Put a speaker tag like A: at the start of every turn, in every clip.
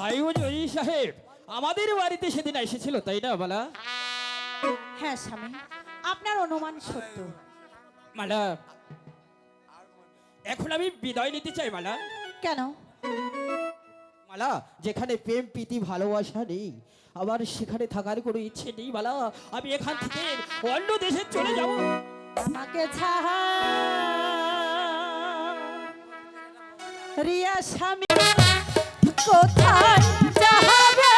A: ভাই ও জয়ী সাহেব আমাদের বাড়িতে সেদিন এসেছিল তাই না মালা?
B: হ্যাঁ স্বামী, আপনার অনুমান সত্য।
A: মালা, এখন আমি বিদায় নিতে চাই মালা।
B: কেন?
A: মালা, যেখানে প্রেম প্রীতি ভালোবাসা নেই আমার সেখানে থাকার কোনো ইচ্ছে নেই মালা। আমি এখান থেকে অন্য দেশে চলে যাব।
B: আমাকে ছাড়া রিয়া স্বামী কোথায় যাবে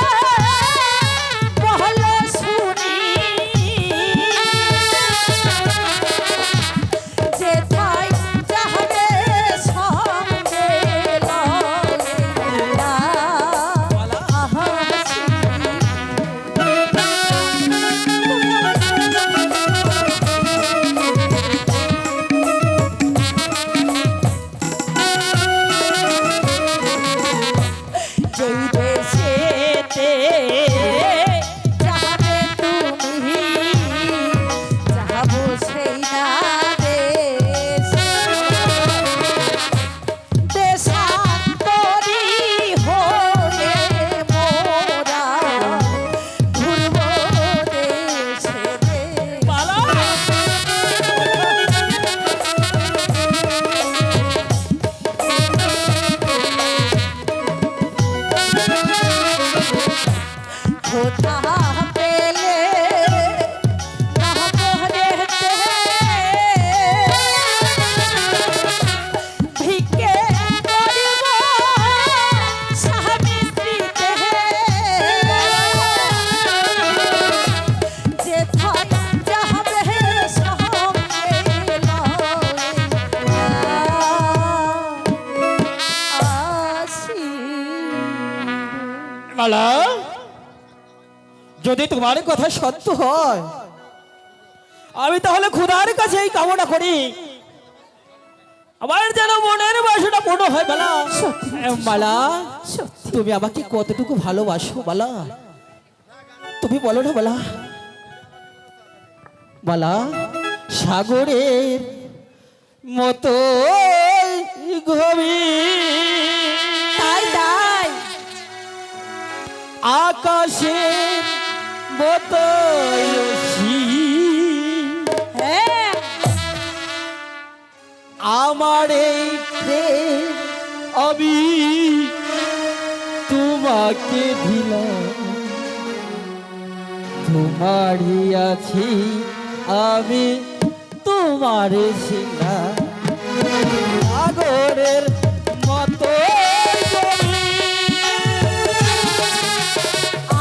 B: বলো শুনি, যেথায় যাবে সঙ্গে লইয়া হাসি। যেই দেশেতে যাবে তুমি যাবো সেই না দেশ, দেশান্তরী হলে মোরা ঘুরবো দেশে দেশ।
A: মালা,
B: খোদা পেলে না পড়েতে ভিকে করিব স্বামী স্ত্রীতে, যেথায় যাবে সঙ্গে লইয়া আসি।
A: মালা, যদি তোমার কথা সত্য হয় আমি তাহলে খোদার কাছে এই কামনা করি আমার যেন মনের বাসনা পূর্ণ হয় মালা। মালা,
B: সত্যি
A: তুমি আমাকে কতটুকু ভালোবাসো মালা, তুমি বলো না মালা। মালা, সাগরের মতো গভীর
B: তাই তাই
A: আকাশের মতো
B: হ্যাঁ
A: আমার এই প্রেম আমি তোমাকে দিলাম, তোমারই আছি আমি তোমার সিনা সাগরের মতো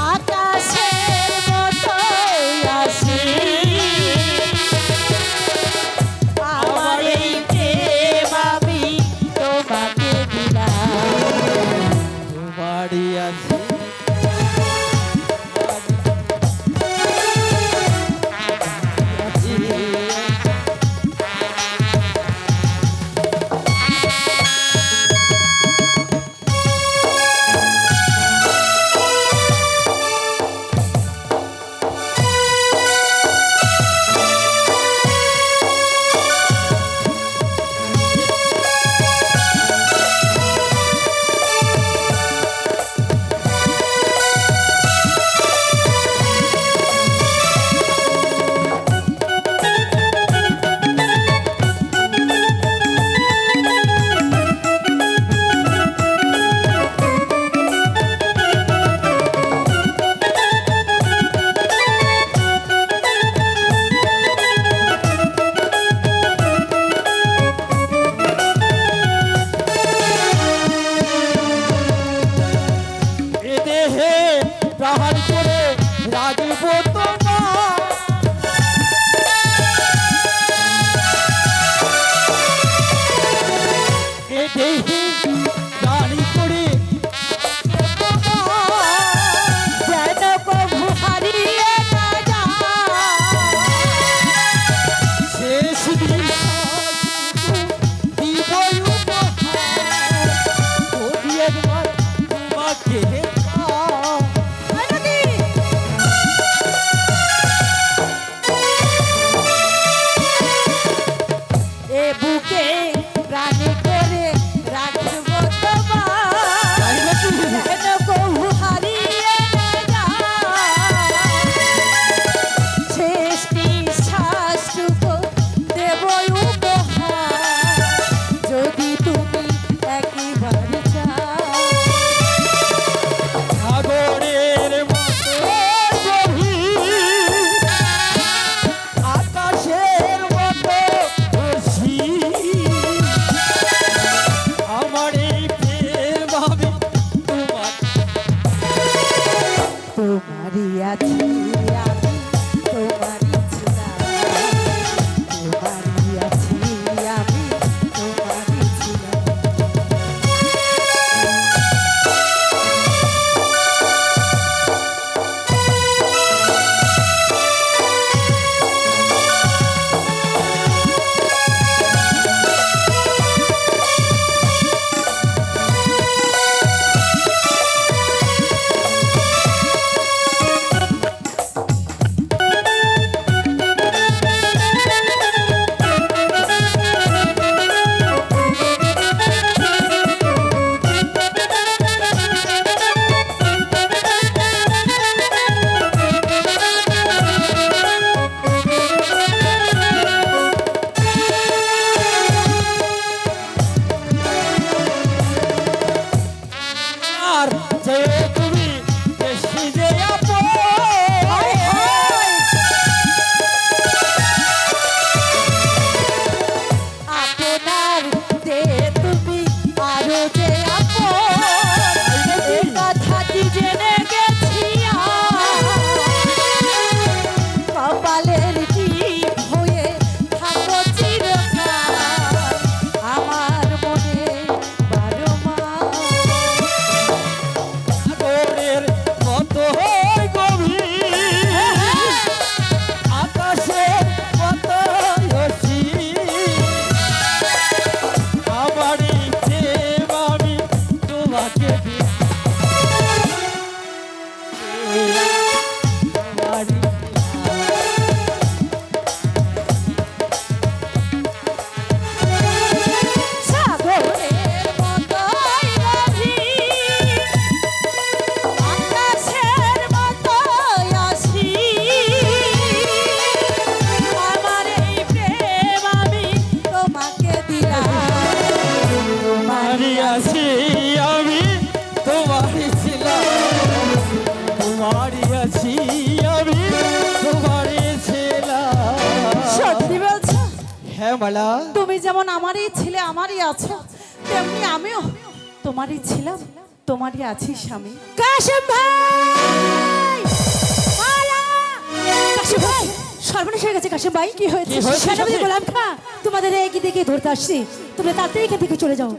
B: আকাশের মতো আসি আমার এই প্রেম আমি তোমাকে দিলাম।
A: তোমারই আছি প্রাণ করে রাখব তোমার এ দেহে গাড়ি করে
B: যেন প্রভু হারিয়ে না যায়
A: শেষ দিন দিব উপহার যদি একবার তোমাকে
B: এ বুকে প্রাণী করে রাখবো তোমার যেন প্রভু
A: হ্যাঁ মালা,
B: তুমি যেমন আমারই ছিলে আমারই আছো, তেমনি আমিও তোমারই ছিলাম তোমারই আছি স্বামী। কাশেম ভাই, মালা! কাশেম ভাই, সর্বনাশ হয়ে গেছে কাশেম ভাই। কি হয়েছে?
A: কি হয়েছে,
B: সেনাপতি
A: সখী?
B: গোলাম খা তোমাদের একই দিকে ধরতে আসছি, তোমরা তাড়াতাড়ি এখান থেকে চলে যাও।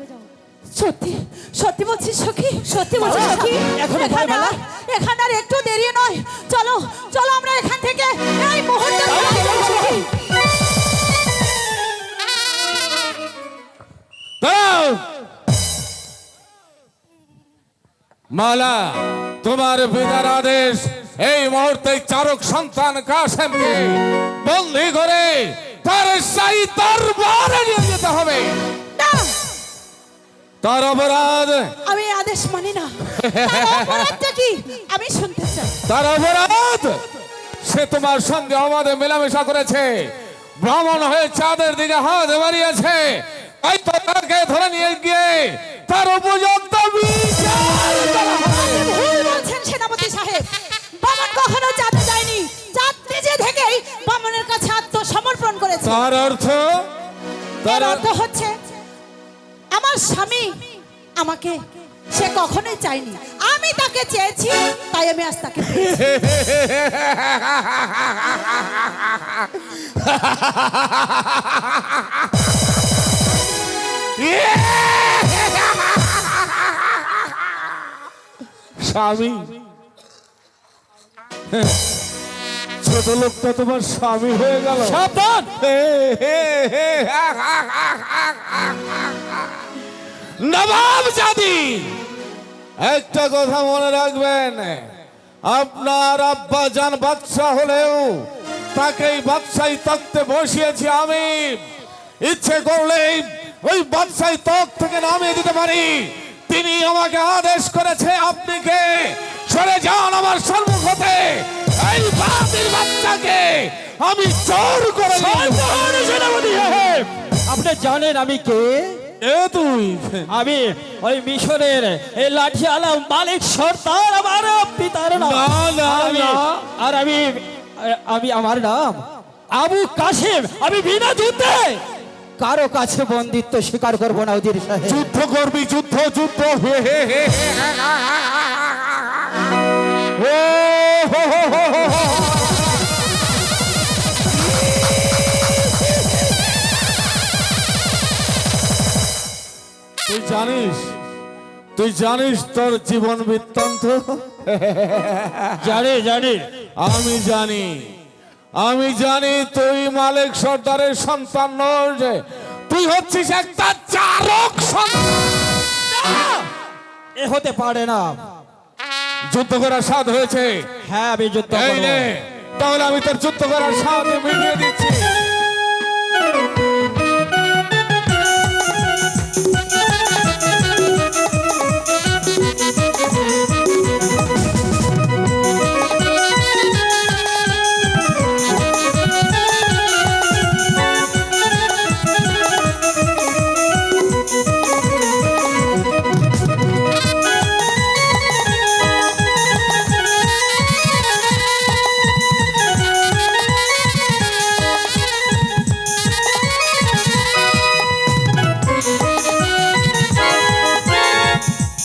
B: সত্যি সত্যি বলছি সখী, সত্যি বলছি
A: মালা,
B: সখী।
A: এখনো ভয় মালা?
B: এখানে আর একটু দেরি নয়, চলো চলো আমরা এখান থেকে এই মুহূর্তে চলে যাই, সখী।
C: দাঁড়াও! মালা, তোমার পিতার আদেশ এই মুহূর্তে চারক সন্তান কাসেমকে বন্দী করে তার সেই দরবারে নিয়ে যেতে হবে।
B: না,
C: তার অপরাধ,
B: আমি এই আদেশ মানি না। তার অপরাধটা কি আমি শুনতে চাই।
C: তার অপরাধ, সে তোমার সঙ্গে আমাদের মেলামেশা করেছে, ভ্রমণ হয়ে চাঁদের দিকে হাত বাড়িয়েছে। তাই তো তাকে ধরে নিয়ে গিয়ে তার উপযুক্ত বিচার করা হবে।
B: আপনি ভুল বলছেন সেনাপতি সাহেব। বামন কখনো চাঁদে যায়নি, চাঁদ নিজে থেকেই বামনের কাছে আত্মসমর্পণ করেছে।
C: তার অর্থ,
B: এর অর্থ হচ্ছে আমার স্বামী আমাকে সে কখনোই চায়নি, আমি তাকে চেয়েছি, তাই আমি আজ তাকে পেয়েছি।
C: স্বামী, ছোট লোকটা তোমার স্বামী হয়ে গেল।
A: সাবধান!
C: নবাব জাদি, একটা কথা মনে রাখবেন, আপনার আব্বা জান বাদশা হলেও তাকেই বাদশাহী তখ্তে বসিয়েছি আমি। ইচ্ছে করলেই ওই বাদশাহী তখ্ত থেকে নামিয়ে দিতে পারি। তিনি আমাকে আদেশ করেছে, আপনি কে সরে যান আমার সম্মুখ হতে। এই বাতিল বাচ্চাকে আমি জোর করে
A: সাবধান, সেনাপতি সাহেব! আপনি জানেন আমি কে?
C: এ তুই
A: আমি ওই মিশরের এই লাঠি আলাম মালিক সর্দার, আমার পিতার নাম।
C: না, না,
A: আর আমি-
C: না।
A: আর আমি আমার নাম আবু কাসেম। আমি বিনা যুদ্ধে কারো কাছে বন্দিত্ব স্বীকার করবো না উজির সাহেব।
C: যুদ্ধ করবি, যুদ্ধ যুদ্ধ। ও হো হো হো হো হো। তুই জানিস তোর জীবন বৃত্তান্ত?
A: জানি জানি
C: আমি জানি তুই মালিক সর্দারের সন্তান নস, তুই হচ্ছিস একটা চারক সন্তান।
A: এ হতে পারে না।
C: যুদ্ধ করার স্বাদ হয়েছে?
A: হ্যাঁ, আমি যুদ্ধ
C: এই
A: করবো।
C: নে, তাহলে আমি তোর যুদ্ধ করার স্বাদ মিটিয়ে দিচ্ছি।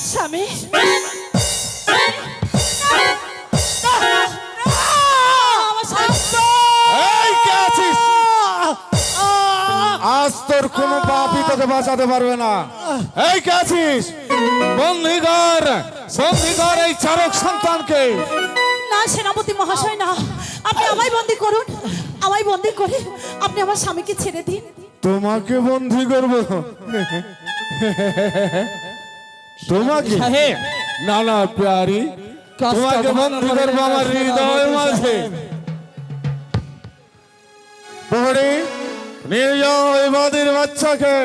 B: স্বামী,
C: এই কে আছিস? আজ তোর কোনো পাপই তোকে বাঁচাতে পারবে না। এই কে আছিস? বন্দিগর এই চারক সন্তানকে।
B: না সেনাপতি মহাশয়, না, আপনি আমায় বন্দি করুন, আমায় বন্দি করে আপনি আমার স্বামীকে ছেড়ে দিন।
C: তোমাকে বন্দি করব? তোমাকে?
A: সাহেব,
C: না না প্যারি,
A: কাজটা
C: তোমাকে
A: ভালো
C: বন্দি
A: হবে
C: করবো
A: না,
C: আমার হৃদয়ের মাঝে। প্রহরী, নিয়ে যাও এই বাদির বাচ্চাকে।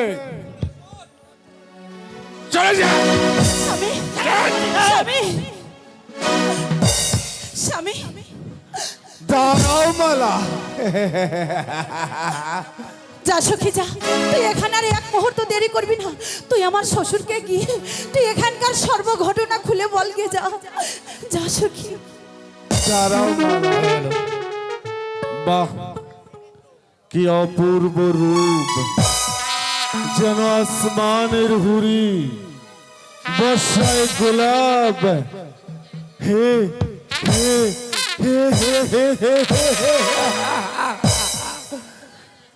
C: চলে যা।
B: স্বামী, স্বামী, স্বামী,
C: দাঁড়াও মালা।
B: যা সখী যা, তুই এখানে আর এক মুহূর্ত দেরি করবি না। তুই আমার শ্বশুরকে গিয়ে তুই এখানকার সর্বঘটনা খুলে বল গিয়ে যা, যা সখী।
C: দাঁড়াও মালা। বাহ, কি অপূর্ব রূপ, যেন আসমানের হুরি, বর্ষায় গোলাপ। হে হে হে হে হে হে হে হে।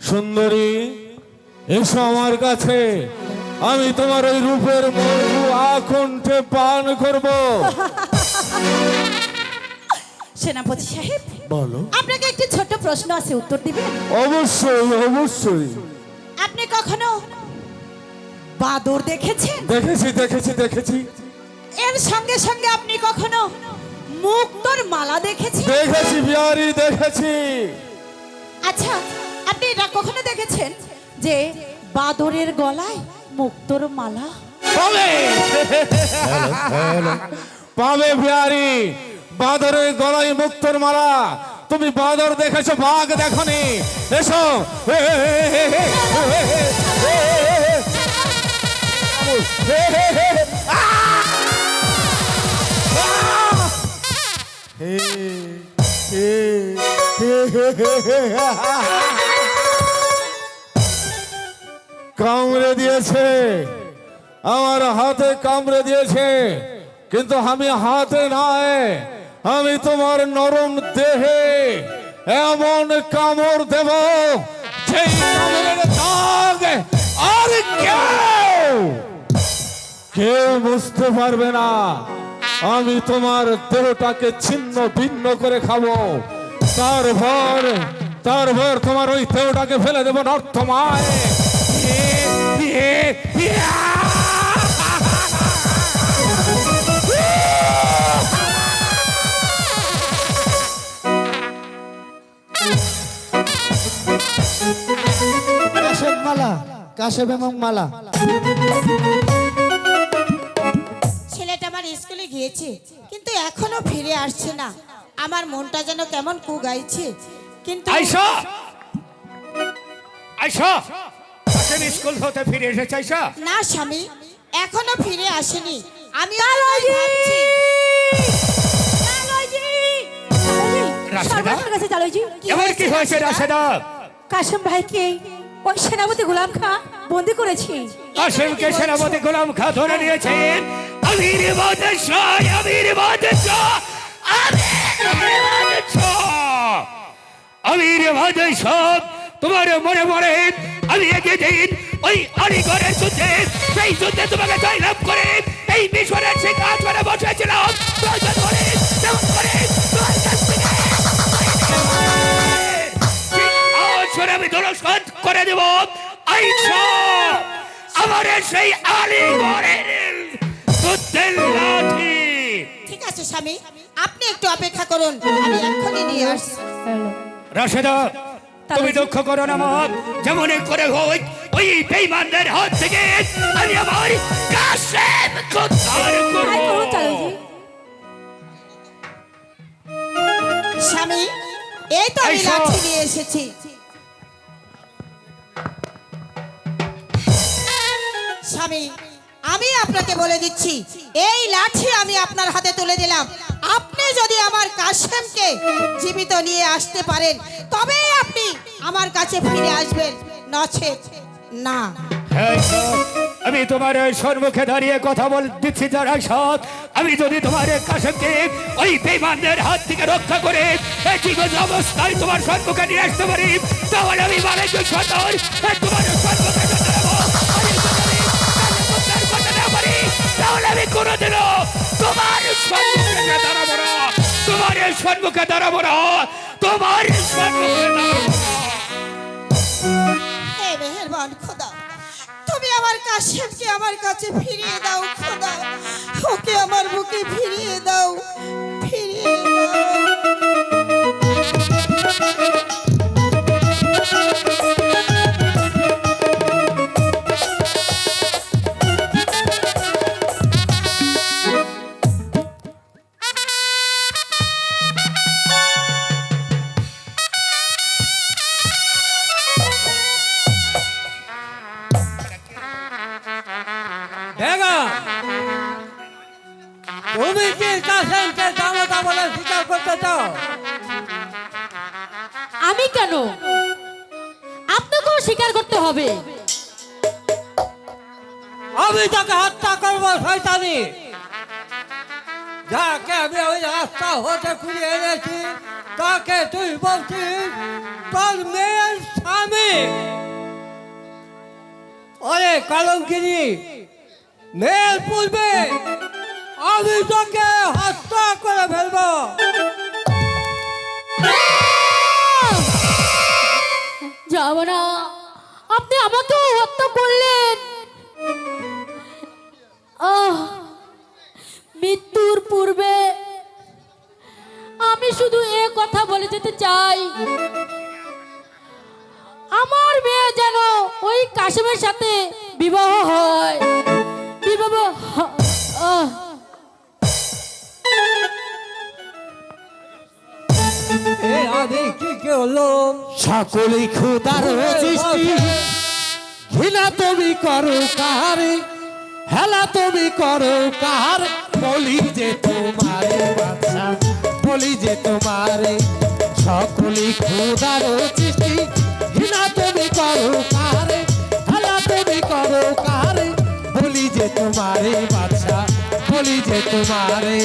C: সুন্দরী, এসো আমার কাছে, আমি তোমার ওই রূপের মধু আকণ্ঠে পান করব।
B: সেনাপতি সাহেব,
C: বলো।
B: আপনাকে একটি ছোট্ট প্রশ্ন আছে, উত্তর দিবেন?
C: অবশ্যই অবশ্যই।
B: আপনি কখনো বাদর দেখেছেন?
C: দেখেছি দেখেছি দেখেছি
B: এর সঙ্গে সঙ্গে আপনি কখনো মুক্তোর মালা দেখেছেন?
C: দেখেছি বিহারি, দেখেছি।
B: আচ্ছা, আপনি এটা কখনো দেখেছেন যে বাদরের গলায় মুক্তোর মালা?
C: পাবে পাবে বিহারি, বাদরের গলায় মুক্তোর মালা। তুমি বাদর দেখেছো, বাঘ দেখনি। এসো। কামড়ে দিয়েছে, আমার হাতে কামড়ে দিয়েছে, কিন্তু আমি হাতে নয়, আমি তোমার নরম দেহে এমন কামড় দেব সেই কামড়ের দাগ আর কেউ বুঝতে পারবে না। আমি তোমার দেহটাকে ছিন্ন ভিন্ন করে খাবো, তারপর তোমার ওই দেহটাকে ফেলে দেবো নর্থমায়।
D: কাশেম মালা, কাশেম এবং মালা।
E: ছেলেটা আমার স্কুলে গিয়েছে, কিন্তু এখনো ফিরে আসছে না। আমার মনটা যেন কেমন কুগাইছে। কিন্তু
F: আয়শা, আয়শা, কাশেম স্কুল হতে ফিরে এসেছে আয়শা?
E: না স্বামী, এখনো ফিরে আসেনি। আমি
F: রাশেদা,
B: কাছে চালুজি,
F: এমন কি হয়েছে রাশেদা?
B: কাশেম ভাইকে ওই সেনাপতি গোলাম খা বন্দি করেছি।
F: কাশেমকে সেনাপতি গোলাম খা ধরে নিয়েছেন। আমির বাদশাহ, আমির বাদশাহ, আমির বাদশাহ, তোমার মনে মনে আমি এগিয়ে দিন ওই আলিগড়ের যুদ্ধে, সেই যুদ্ধে তোমাকে জয়লাভ করে এই মিশরের সিংহাসনে বসেছিলাম। প্রয়োজন হলে তেমন করে তোমার কাছ থেকে সিংহাসন আমি ধনস্বাদ করে দেব। আইসা আমার সেই আলিগড়ের যুদ্ধের লাঠি।
E: ঠিক আছে স্বামী, আপনি একটু অপেক্ষা করুন, আমি এক্ষুনি নিয়ে আসছি।
F: রাশেদা, তুমি দুঃখ করো না মত, যেমন করে হোক ওই বেঈমানদের হাত থেকে আমি আমার কাশেম উদ্ধার করব।
E: স্বামী, এই তো আমি
F: আইসা।
E: লাঠি নিয়ে এসেছি। স্বামী, আমি আপনাকে বলে দিচ্ছি, এই লাঠি আমি আপনার হাতে তুলে দিলাম। আপনি যদি আমার কাশেমকে জীবিত নিয়ে আসতে পারেন, তবেই আপনি আমার কাছে ফিরে আসবেন, নচেত না।
F: আমি তোমার সম্মুখে দাঁড়িয়ে কথা বল দিচ্ছি যারা সৎ, আমি যদি তোমার কাশেমকে ওই বেঈমানদের হাত থেকে রক্ষা করে এই জীবন অবস্থায় তোমার সম্মুখে নিয়ে আসতে পারি, তাহলে আমি মালিক সদর তোমার সম্মুখে দাঁড়াবো। তাহলে আমি কোনোদিনও তোমার সম্মুখে দাঁড়াবো না, তোমার সম্মুখে দাঁড়াবো না, তোমার সম্মুখে দাঁড়াবো না।
E: হে মেহেরবান খোদা, তুমি আমার কাশেমকে আমার কাছে ফিরিয়ে দাও খোদা, ওকে আমার বুকে ফিরিয়ে দাও, ফিরিয়ে দাও।
A: দেখা তুমি কি কাশেমকে জামাতা বলে স্বীকার করতে চাও?
B: আমি কেন? স্বীকার করতে হবে।
G: আমি তাকে হত্যা করবো শয়তানি, যাকে আমি ওই রাস্তা হতে ফিরে এনেছি তাকে তুই বলছিস তোর মেয়ের স্বামী। ওরে কলঙ্কিনী, মেয়ের পূর্বে আমি তোকে হত্যা করে ফেলবো।
B: যাব না, আপনি আমাকে হত্যা করলেন। মৃত্যুর পূর্বে আমি শুধু এ কথা বলে যেতে চাই, আমার মেয়ে যেন ওই কাশেমের সাথে বিবাহ হয়। বিবাহ
G: এ আমি কি হলো?
D: সকলে খুদার সৃষ্টি, ঘৃণা তুমি করো কাহারে, হেলা তুমি করো কাহার, বলি যে তোমারে বাদশা, বলি যে তোমারে। সকলে খুদার সৃষ্টি, ঘৃণা তুমি করো কাহারে, হেলা তুমি করো কাহারে, বলি যে তোমারে বাদশা, বলি যে তোমারে।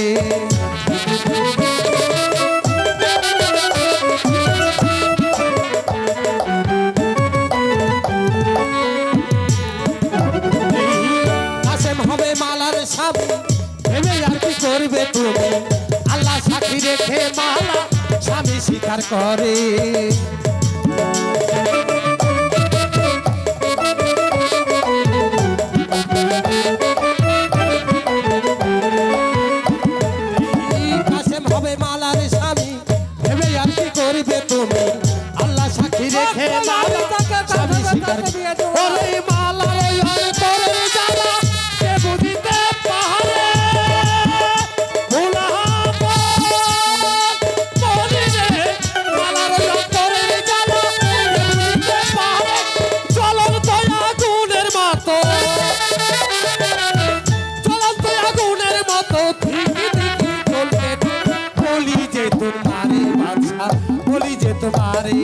D: কাশেম হবে মালার স্বামী, ভেবে আর কি করবে তুমি, আল্লাহ সাক্ষী রেখে মালা স্বামী স্বীকার করে। কাশেম হবে মালার স্বামী, ভেবে আর কি করবে তুমি, আল্লাহ সাক্ষী রেখে মালা স্বামী স্বীকার করে। ওরে মালা ওই অন্তরের জ্বালা, কে বুঝিতে পারে, ভোলা বলিলে মালার ওই অন্তরের জ্বালা, কে বুঝিতে পারে, জ্বলন্ত আগুনের মতো, জ্বলন্ত আগুনের মতো ঠিকই ঠিকই জ্বলতে, বলি যে তোমারে বাদশা, বলি যে তোমারে।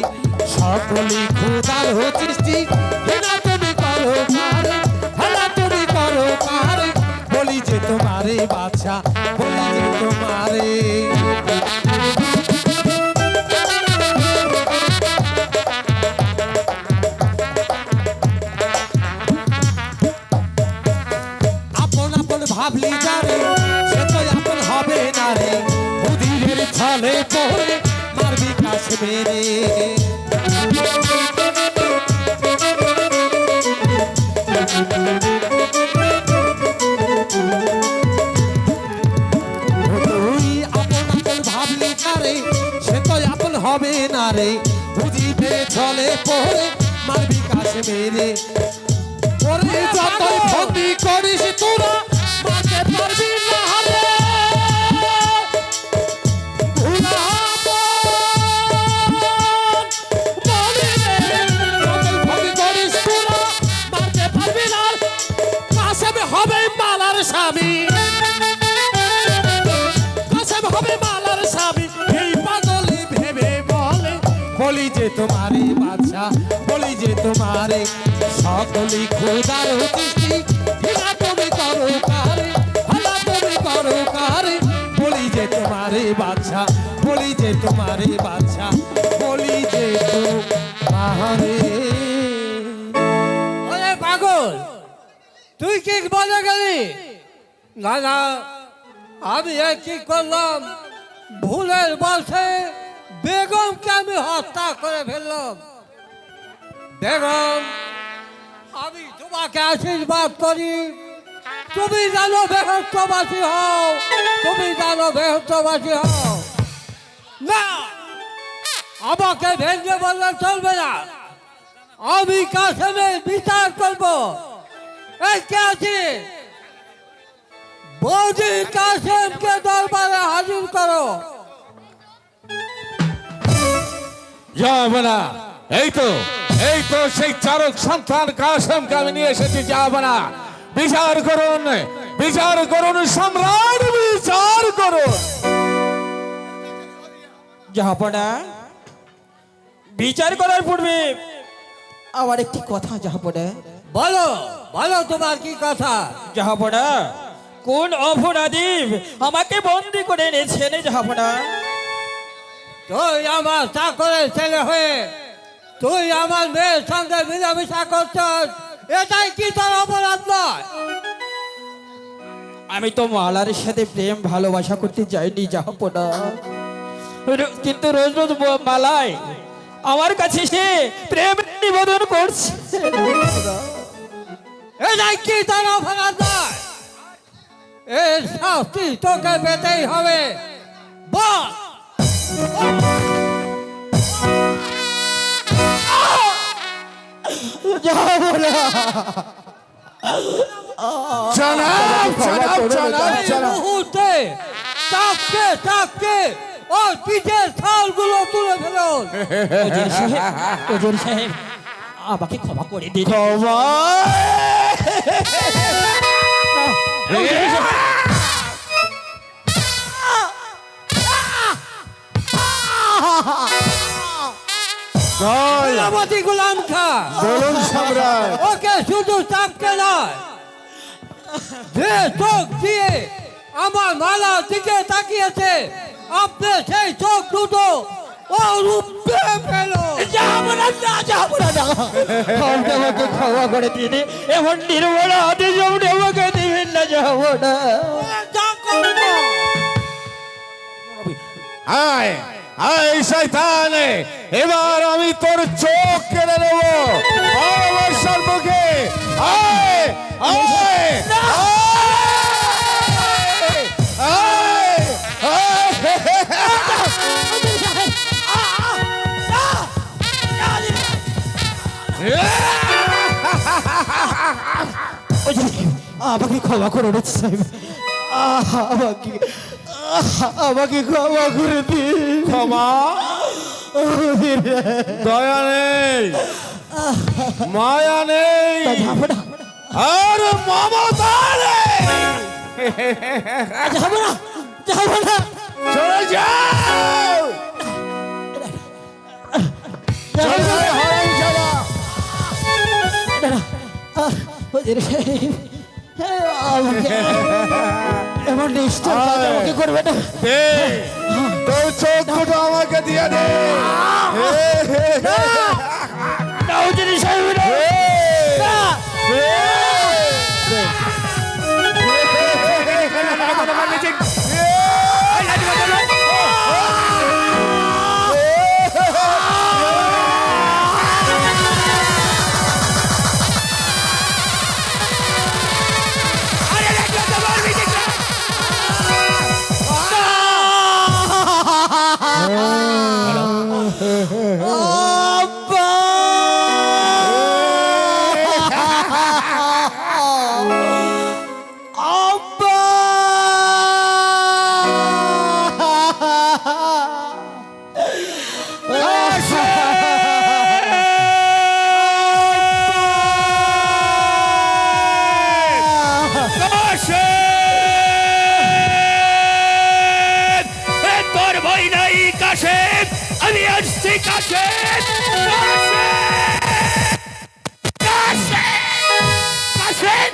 D: সকলি খোদার সৃষ্টি, ঘৃণা তুমি করো কারে, হেলা তুমি করো কারে, বলি যে তোমারে বাদশা, বলি যে তোমারে। আপন আপন ভাবলি জানে, সে তো আপন হবে না রে, উদিরের ছলে পড়ে মারবি কাশ্মীরে। তুই আপন আপন ভাবলি কারে, সে তো আপন হবে না রে, বুঝিবে চলে পড়ে মারবি কাশ্মীরে। ওরে যতই ভক্তি করিস তোরা মারতে পারবি না রে, ভোলা বলিলে যতই ভক্তি করিস তোরা মারতে পারবি না। কাশেম হবে মালার স্বামী, কাশেম হবে মালার স্বামী, এই পাগলি ভেবে বলে, বলি যে তোমারে বাদশা, বলি যে তোমারে। সকলি খোদার সৃষ্টি, ঘৃণা তুমি করো কারে, হেলা তুমি করো কারে, বলি যে তোমারে বাদশা, বলি যে তোমারে বাদশা, বলি যে তোমারে।
G: ওরে পাগল, তুই কি বলে গেলি? না না, আমি কি করলাম, ভুলের বসে বেগমকে আমি হত্যা করে ফেললাম। বেগম, আমি তোমাকে আশীর্বাদ করি, তুমি জানো বেহস্তবাসী হও, তুমি জানো বেহস্তবাসী হও। না, আমাকে ভেঙে বললে চলবে না, আমি কাশেমের বিচার করব। এই কে আছে? বৌদি কাশেমকে দরবারে হাজির করো।
C: যাবে না, এই তো সেই চারক সন্তান কাশেমকে আমি নিয়ে এসেছি। যাবে না, বিচার করুন, বিচার করুন সম্রাট, বিচার করুন।
A: জাহাপনা, বিচার করার পূর্বে আমার একটি কথা জাহাপনা।
G: বলো বলো তোমার কি কথা?
A: জাহাপনা, কোন অপরাধী আমাকে বন্দি করে এনেছেন জাহাপনা?
G: তুই আমার চাকরের ছেলে হয়ে তুই আমার মেয়ের সঙ্গে মিলামিশা করছস, এটাই কি তোর অপরাধ নয়?
A: আমি তো মালার সাথে প্রেম ভালোবাসা করতে যাইনি জাহাপনা, কিন্তু রোজ রোজ মালায় আমার কাছে সে প্রেম নিবেদন করছে।
G: এটাই কি তোর অপরাধ নয়? এর শাস্তি তোকে পেতেই হবে। বল।
C: জনাব জনাব জনাব
G: এই
C: জনাব
G: মুহূর্তে চাপকে চাপকে ওর পিঠের ছালগুলো তুলে ফেলুন।
A: ওজোর সাহেব, ওজোর সাহেব, আমাকে ক্ষমা করে দিন।
C: ক্ষমা জয়
G: সেনাপতি গুলাম খা,
C: বলুন সম্রাট।
G: ওকে শুধু চাপকে নয়, যে চোখ দিয়ে আমার মালা দিকে তাকিয়েছে, আপনি সেই চোখ দুটো ওর উপরে ফেলুন।
A: জাহাপনা না, জাহাপনা না, আপনি আমাকে ক্ষমা করে দিন। এমন নির্মল আদেশ আপনি আমাকে দিবেন না জাহাপনা।
G: যা করবো।
C: আয় আয় শয়তান, এবার আমি তোর চোখ কেড়ে নেব আমার সম্মুখে। আয় আয়
A: আমাকে ক্ষমা করে দিন সাহেব, আমাকে আমাকে ক্ষমা করে দিন।
C: ক্ষমা দয়া নেই, মায়া নেই,
A: জাহাপনা,
C: আর মমতা নেই।
A: জাহাপনা, জাহাপনা,
C: চলে যাও চলে যাও, হারামজাদা।
A: ওজোর সাহেব, আমাকে এমন নিষ্ঠুর কাজ আমাকে করবে না।
C: দে, তোর চোখ দুটো আমাকে দিয়ে দে।
A: না, ওজোর সাহেব, না।
F: তোর ভয় নাই কাশেম, আমি আসছি কাশেম, কাশেম।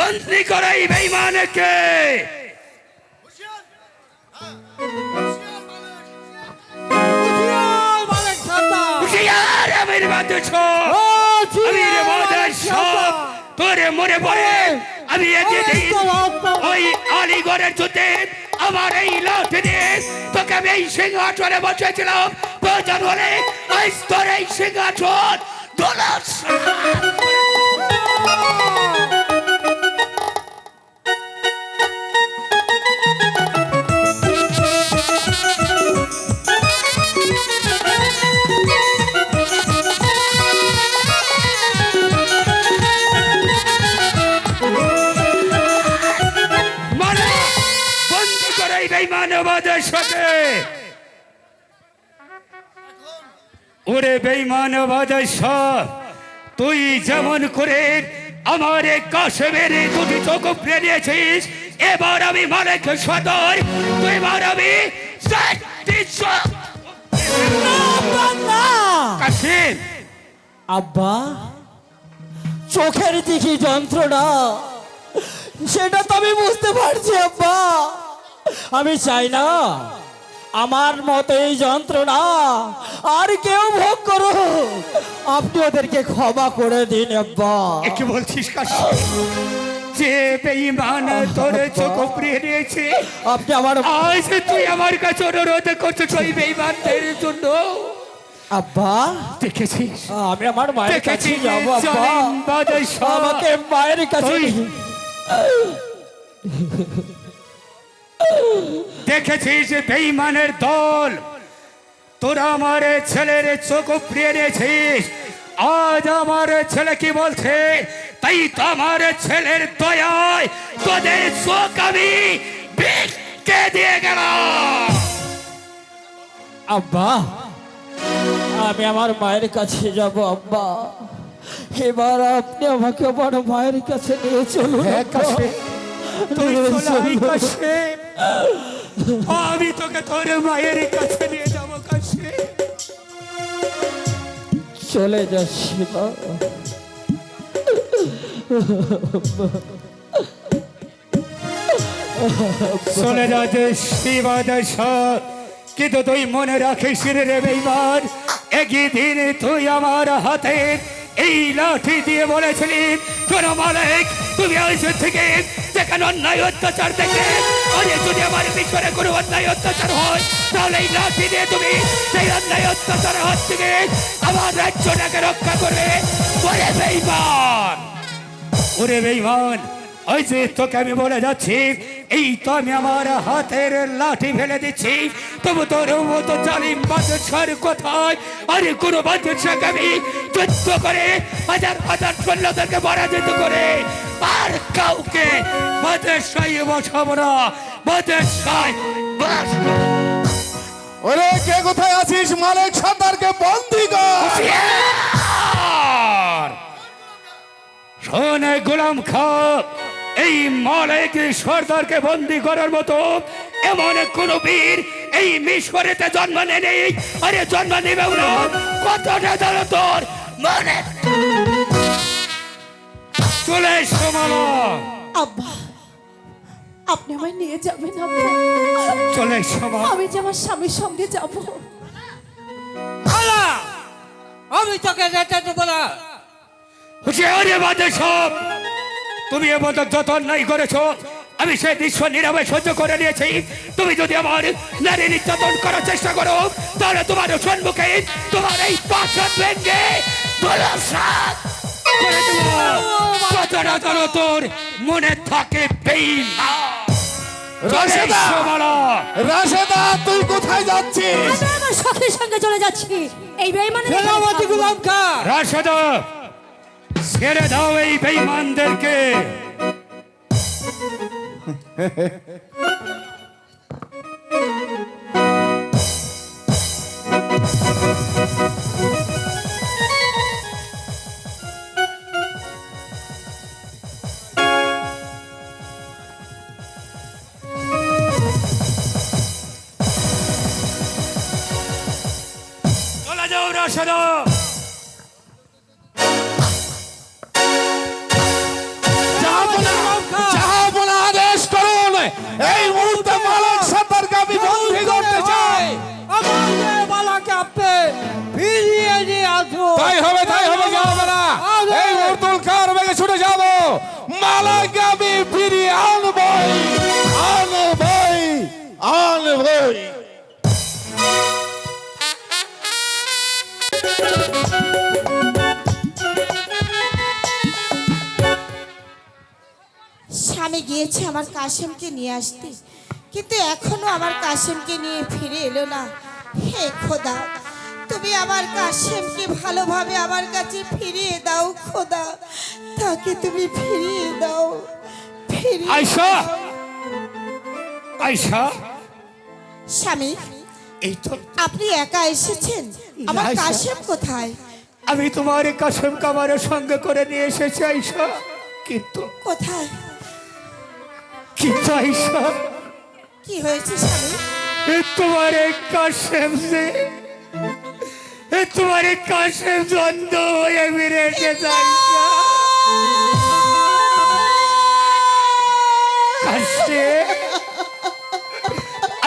F: বন্দি করো এই বেঈমানকে।
G: হুঁশিয়ার মালিক সর্দার।
F: হুঁশিয়ার আমির বাদশাহ, আমির বাদশাহ, তোরে মনে পড়ে আমি যেদিন ওই আলিগড়ের যুদ্ধে আমার এই লাঠি দিয়ে তোকে আমি এই সিংহাসনে বসেছিলাম, প্রয়োজন হলে আজ তোর এই সিংহাসন ধুলাস। মানে বন্দি করে এই বেঈমানবাদের সাথে। ওরে বেঈমানবাদের সাথে, তুই যেমন করে আমার এই কাশেমের দুটি চোখ উপড়ে নিয়েছিস, এবার আমি মালিক সদর, তুই এবার আমি কাশেম।
A: আব্বা, চোখের দিকে যন্ত্রণা সেটা তো আমি বুঝতে পারছি আব্বা। আমি চাই না আমার মতো এই যন্ত্রণা আর কেউ ভোগ করো। আপনি ওদেরকে ক্ষমা করে দিন আব্বা।
F: কি বলছিস কাশেম? যে বেঈমান তোর চোখ উপড়ে নিয়েছে,
A: আপনি আমার
F: আজ তুই আমার কাছে অনুরোধ করছিস ওই বেঈমানদের জন্য।
A: আব্বা,
F: দেখেছিস
A: আমি আমার মায়ের কাছে
F: দেখেছিস
A: যাবো আব্বা।
F: জালিম বাদশাহ,
A: আমাকে মায়ের কাছে
F: তুই- দেখেছিস বেঈমানের দল, তোরা আমার ছেলের চোখ উপড়ে নিয়েছিস। আজ আমার ছেলে কি বলছে, তাই তো আমার ছেলের দয়ায় তোদের চোখ আমি বিকে দিয়ে গেলাম।
A: আব্বা, আমি আমার মায়ের কাছে যাব আব্বা। এবার আপনি আমাকে আমার মায়ের কাছে নিয়ে চলুন আব্বা।
F: তুই
A: নিয়ে
F: চলে আয়
A: চলুন।
F: কাশেম। আমি তোকে তোর মায়ের কাছে নিয়ে যাবো কাশেম।
A: চলে যাচ্ছি মা।
F: চলে যাচ্ছে শিবাদশাহ, কিন্তু তুই মনে রাখিস রে বেঈমান, একই দিন তুই আমার হাতে এই লাঠি দিয়ে বলেছিলি, শোনো মালিক, তুমি আজ থেকে যেখানে অন্যায় অত্যাচার দেখে, আরে যদি আমার পিছনে কোনো অন্যায় অত্যাচার হয়, তাহলে এই লাঠি দিয়ে তুমি সেই অন্যায় অত্যাচারের হাত থেকে আমার রাজ্যটাকে রক্ষা করবে। ওরে বেঈমান, ওরে বেঈমান, ওই যে তোকে আমি বলে যাচ্ছি, এই তো আমি আমার হাতের লাঠি ফেলে দিচ্ছি, তবু তোর মতো জালিম বাদশার কোথায়? আরে কোনো বাদশাকে আমি যুদ্ধ করে হাজার হাজার সৈন্যদেরকে পরাজিত করে আর কাউকে বাদশাহী বসাবো না, বাদশাহী বসাবো না।
C: ওরে কে কোথায় আছিস? মালিক সর্দারকে বন্দি কর।
F: হুঁশিয়ার! শোনে গোলাম খা, এই মালিক সর্দারকে বন্দি করার মতো এমন কোন বীর এই মিশরেতে জন্ম নেই, আরে জন্ম নেবেও না। কতটা জানো তোর মনে? চলে এসো মালা,
B: আব্বা, আপনি আমায় নিয়ে যাবেন আব্বা।
F: চলে এসো মালা।
B: আমি যে আমার স্বামীর সঙ্গে যাব।
G: আলা, আমি তোকে যেতে দেবো না।
F: হুঁশিয়ারি বাদশাহ, তুমি এ মতো যত অন্যায় করেছো আমি সেই দৃশ্য নীরবে সহ্য করে নিয়েছি। তুমি যদি আমার নারী নির্যাতন করার চেষ্টা করো, তাহলে তোমার সম্মুখে তোমার এই পাশা ভেঙে ধূলিসাৎ করে দেব। কথাটা যেন তোর মনে থাকে বেঈমান।
C: রাশেদা! রাশেদা, তুই কোথায় যাচ্ছিস?
B: আমি আমার সখীর সঙ্গে চলে যাচ্ছি। এই বেঈমানের
G: সেনাপতি গোলাম খা,
F: রাশেদা, ছেড়ে দাও এই বেঈমানদেরকে। চলে যাও রাশেদা।
C: যাবো না। তাই হবে কি হবে না? এই উর্দুল কার বেগে ছুটে যাব, মালাকে আমি ফিরিয়ে আনবই।
E: স্বামী গিয়েছে আমার কাশেমকে নিয়ে আসতে, কিন্তু এখনো আমার কাশেমকে নিয়ে ফিরে এলো না। হে খোদা, তুমি আমার কাশেমকে ভালোভাবে আমার কাছে ফিরিয়ে দাও খোদা, তাকে তুমি ফিরিয়ে দাও, ফিরিয়ে
F: আয়শা,
E: দাও।
F: আয়শা,
E: স্বামী,
F: এই তো
E: আপনি একা এসেছেন? আমার
F: আয়শা।
E: কাশেম কোথায়?
F: আমি তোমার কাসেম কামারের সঙ্গে করে নিয়ে এসেছি আয়শা, কিন্তু
E: কোথায়?
F: আয়শা,
E: কি হয়েছে স্বামী?
F: তোমার কাসেম যে তোমার কাসেম দ্বন্দ্ব হয়ে বেড়েছে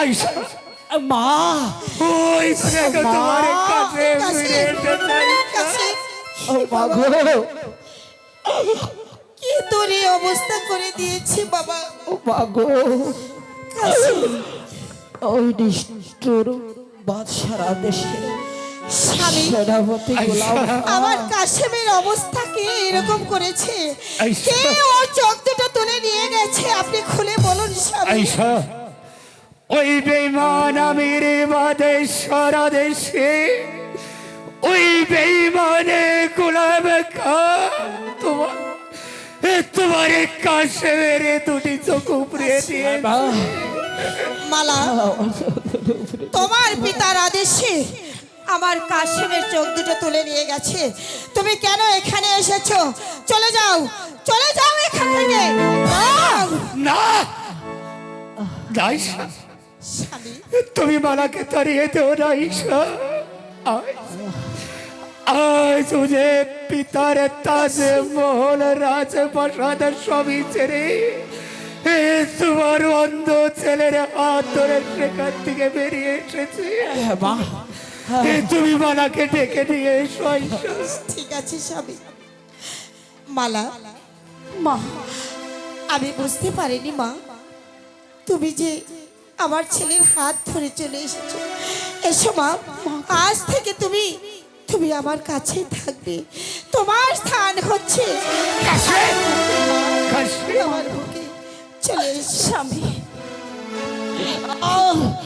F: আয়শা,
A: মা,
F: ওই দেখো তোমার কাসেম
E: কাশেম, কাশেম,
A: ও মা গো,
E: কি তোর এই অবস্থা করে দিয়েছে বাবা?
A: ও মা গো,
E: কাশেম,
A: ওই নিষ্ঠুর বাদশার আদেশে
E: স্বামী,
A: সেনাপতি গোলাম
E: আমার কাশেমের অবস্থা কে এরকম করেছে?
F: আয়শা।
E: কে ওর চোখ দুটো তুলে নিয়ে গেছে? আপনি খুলে বলুন স্বামী।
F: আয়শা, ওই বেঈমান আমির বাদেশ্বর দেশে ওই বেঈমানে গোলাম তোমার কাশেমের দুটি চোখ উপড়ে দিয়ে
E: মালা, তোমার পিতার আদেশে আমার কাশেমের চোখ দুটো তুলে নিয়ে গেছে। তুমি কেন এখানে এসেছো? চলে যাও, চলে যাও এখান থেকে। যাও।
F: না আয়শা,
E: স্বামী,
F: তুমি মালাকে তাড়িয়ে দেও না আয়শা। আজ যে পিতার তাজে মহল রাজপ্রাসাদ সবই ছেড়ে তোমার অন্ধ ছেলের হাত ধরে সেখান থেকে বেরিয়ে এসেছে।
A: মা,
F: তুমি মালাকে ডেকে নিয়ে এসো আয়শা।
E: ঠিক আছে স্বামী। মালা,
B: মা,
E: আমি বুঝতে পারিনি মা, তুমি যে আমার ছেলের হাত ধরে চলে এসেছো। এসো মা, আজ থেকে তুমি আমার কাছেই থাকবে। তোমার স্থান হচ্ছে আমার বুকে। চলে এসো
B: স্বামী,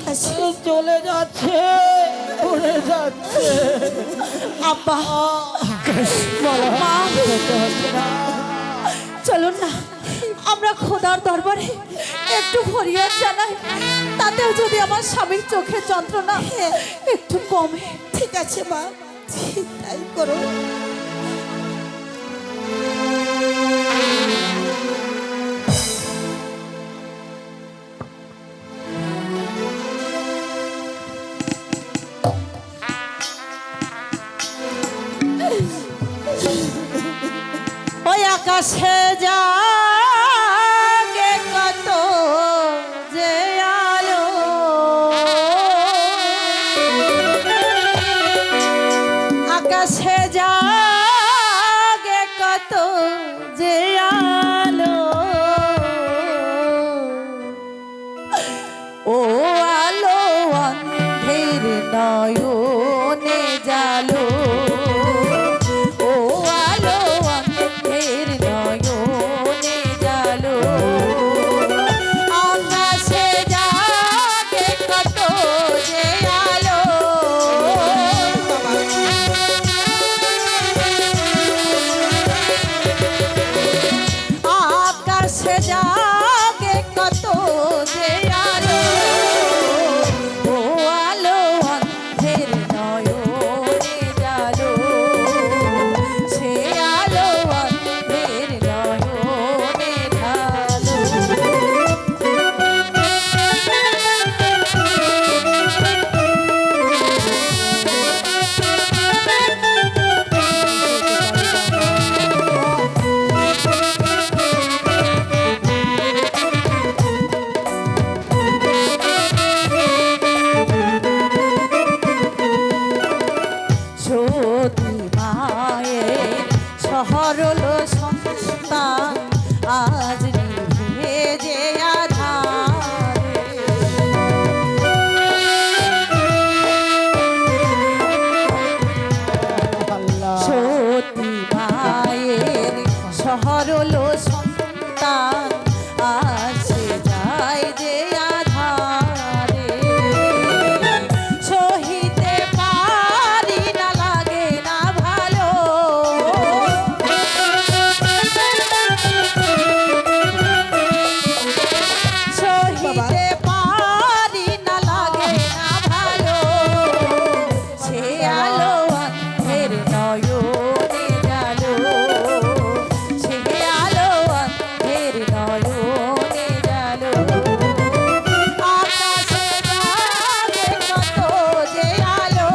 E: কাছে।
A: চলে যাচ্ছে, উড়ে যাচ্ছে।
B: আব্বা, মা, চলুন না আমরা খোদার দরবারে একটু ফরিয়াদ জানাই, তাতেও যদি আমার স্বামীর চোখের যন্ত্রণা একটু কমে।
E: ঠিক আছে মা, ঠিক তাই করো।
B: ওই আকাশে জাগে কত যে আলো, আকাশে জাগে কত যে আলো, ও আলো অন্ধের নয়নে জালো, ও আলো অন্ধের নয়নে জালো, আকাশে জাগে কত যে আলো, প্রতি মায়ের সরল সন্তান আসে যায় যে আধারে সহিতে পারি না লাগে না ভালো সহিতে পারি না লাগে না ভালো সে আলো অন্ধের নয়নে জালো সে আলো অন্ধের নয়নে জালো আকাশে জাগে কত যে আলো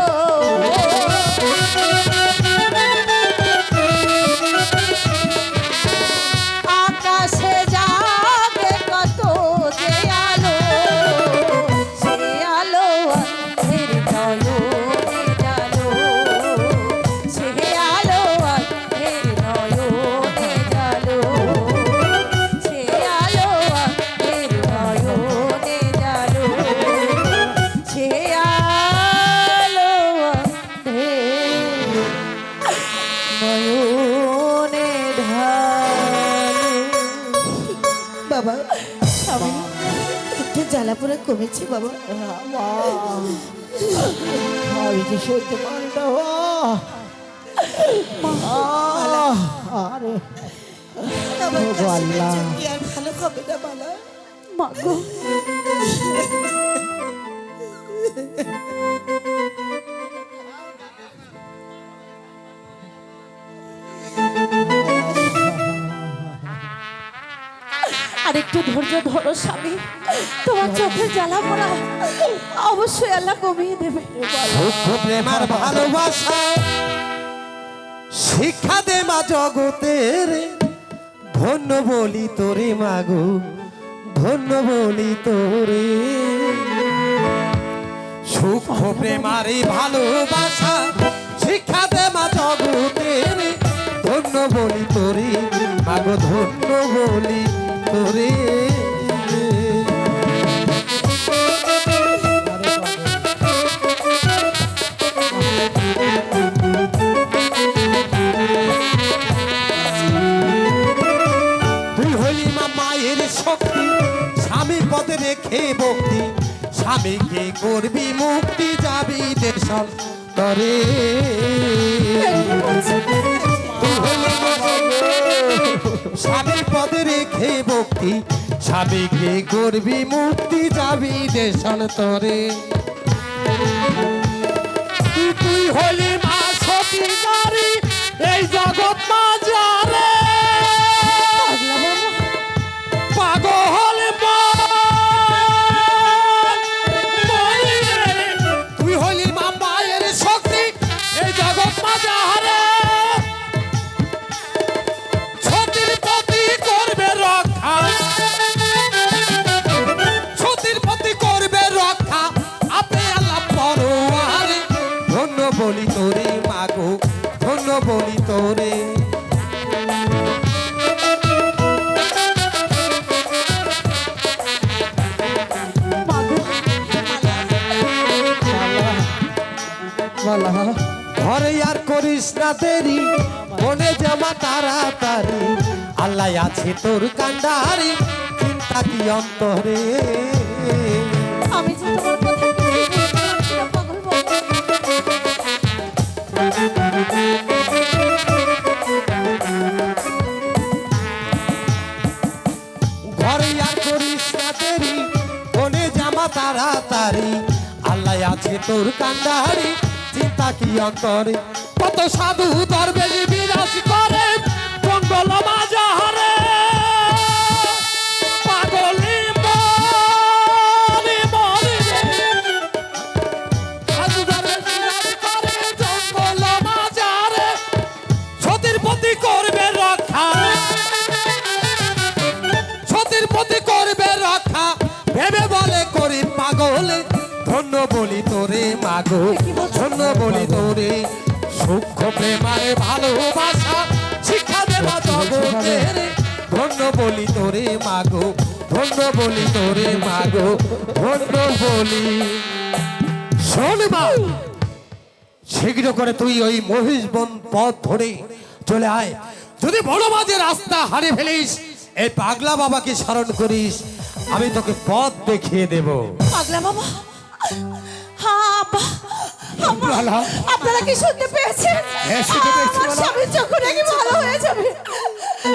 B: আকাশে জাগে কত যে আলো সে আলো অন্ধের নয়নে জালো সে আলো অন্ধের নয়নে জালো সে আলো অন্ধের নয়নে জালো সে আলো অন্ধের নয়নে ঢালো
E: বাবা
B: স্বামী
E: একটু জ্বালা পোড়া কমেছে বাবা।
A: আমি যে সইতে পারি না আরে
E: আমার
A: ও
E: কাছে
A: আল্লাহ।
E: কি আর ভালো হবে না বালা।
B: মাগো আর একটু ধৈর্য ধরো স্বামী তোমার চোখের জ্বালা পড়া অবশ্যই আল্লাহ কমিয়ে দেবে
D: সূক্ষ্ম প্রেমার ভালোবাসা শিক্ষা দে মা জগতের ধন্য বলি তোরে মাগো ধন্য বলি তোরে সূক্ষ্ম প্রেমার এই ভালোবাসা শিক্ষা দে মা জগতের ধন্য বলি তোরে মাগো ধন্য বলি তোরে তুই হলি মা মায়ের শক্তি স্বামী পদে রেখে ভক্তি স্বামীকে করবি মুক্তি যাবি দেশন তরে তুই হলি মা স্বামী পদে রেখে ভক্তি স্বামীকে করবি মুক্তি যাবি দেশন তরে তুই হলি মা সতী নারী এই জগৎ মাঝারে পাগল তুই হলি মা মায়ের শক্তি এই জগৎ মাঝারে সতীর প্রতি করবে রক্ষা সতীর প্রতি করবে রক্ষা আপনি আল্লাহ পরোয়ারে ধন্য বলি তোরে মাগো ধন্য বলি তোরে ঘরে আর করিস না দেরি মনে জমা তাড়াতাড়ি আল্লাহ আছে তোর কান্ডারি চিন্তা কি অন্তরে
B: আমি যে তোমার কথা কিছুই বুঝতে পারছি না, পাগল বাবা।
D: ঘরে আর করিস না দেরি মনে জামা তাড়াতাড়ি আল্লাহ আছে তোর কান্ডারি চিন্তা কি অন্তরে কত সাধু দরবেশ বিরাজ করে জঙ্গল মাঝারে পাগলি মনে মরে সাধু দরবেশ বিরাজ করে জঙ্গল মাঝারে সতীর প্রতি করবে রক্ষা সতীর প্রতি করবে রক্ষা ভেবে বলে করি পাগল ধন্য বলি তোরে মাগো ধন্য বলি তোরে সূক্ষ্ম প্রেমারে ভালোবাসা শিক্ষা দেবা জগতের ধন্য বলি তোরে মাগো ধন্য বলি তোরে মাগো ধন্য বলি শোন মা শীঘ্র করে তুই ওই মহিষবন পথ ধরে চলে আয়। যদি বড় মাঝে রাস্তা হারিয়ে ফেলিস, এই পাগলা বাবাকে স্মরণ করিস, আমি তোকে পথ দেখিয়ে দেব।
B: পাগলা বাবা, হ্যাঁ আব্বা, আপনারা কি শুনতে পেয়েছেন?
F: হ্যাঁ, শুনতে পেয়েছি
B: আমার
F: বাবা।
B: স্বামীর চক্ষু নাকি ভালো হয়ে যাবে।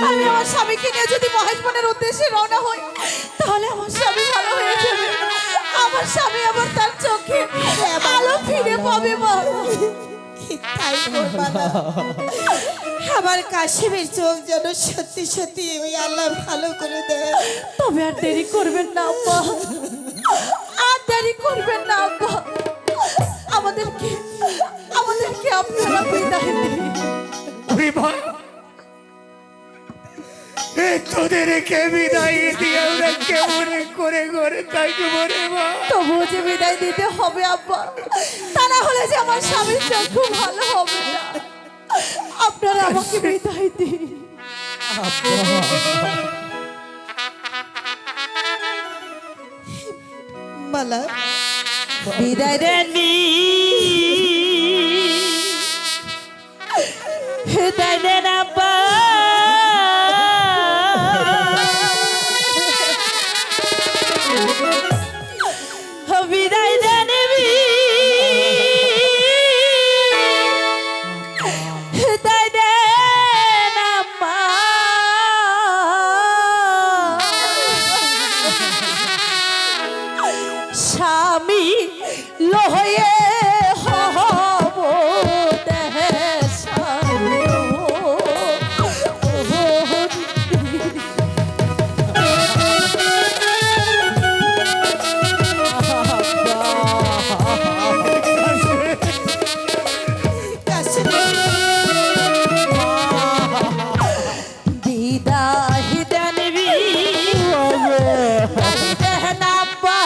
B: আমি আমার স্বামীকে নিয়ে যদি মহেশবনের উদ্দেশ্যে রওনা হই, তাহলে আমার স্বামী ভালো হয়ে যাবে। আমার স্বামী আবার তার চোখে আলো ফিরে পাবে মা।
E: তাই করবা না। আমার কাশেমের চোখ যেন সত্যি সত্যি ওই আল্লাহ ভালো করে দেয়।
B: তবে আর দেরি করবেন না আব্বা, আর দেরি করবেন না আব্বা। আমাদেরকে আপনারা বিদায় দিন।
F: ওরে মা, তোদেরকে বিদায় দিয়ে আমরা কেমন করে ঘরে থাকবো রে মা?
B: তবুও যে বিদায় দিতে হবে আব্বা, তা না হলে যে আমার স্বামীর চক্ষু ভালো হবে না। আপনারা আমাকে বিদায় দিন।
E: মালা
B: বিদায় দেন, বিদায় দেন আব্বা। বিদায় দেন, বিদায় দেন আম্মা। স্বামী লহয়ে হব বিদায় দেন, দেন আব্বা।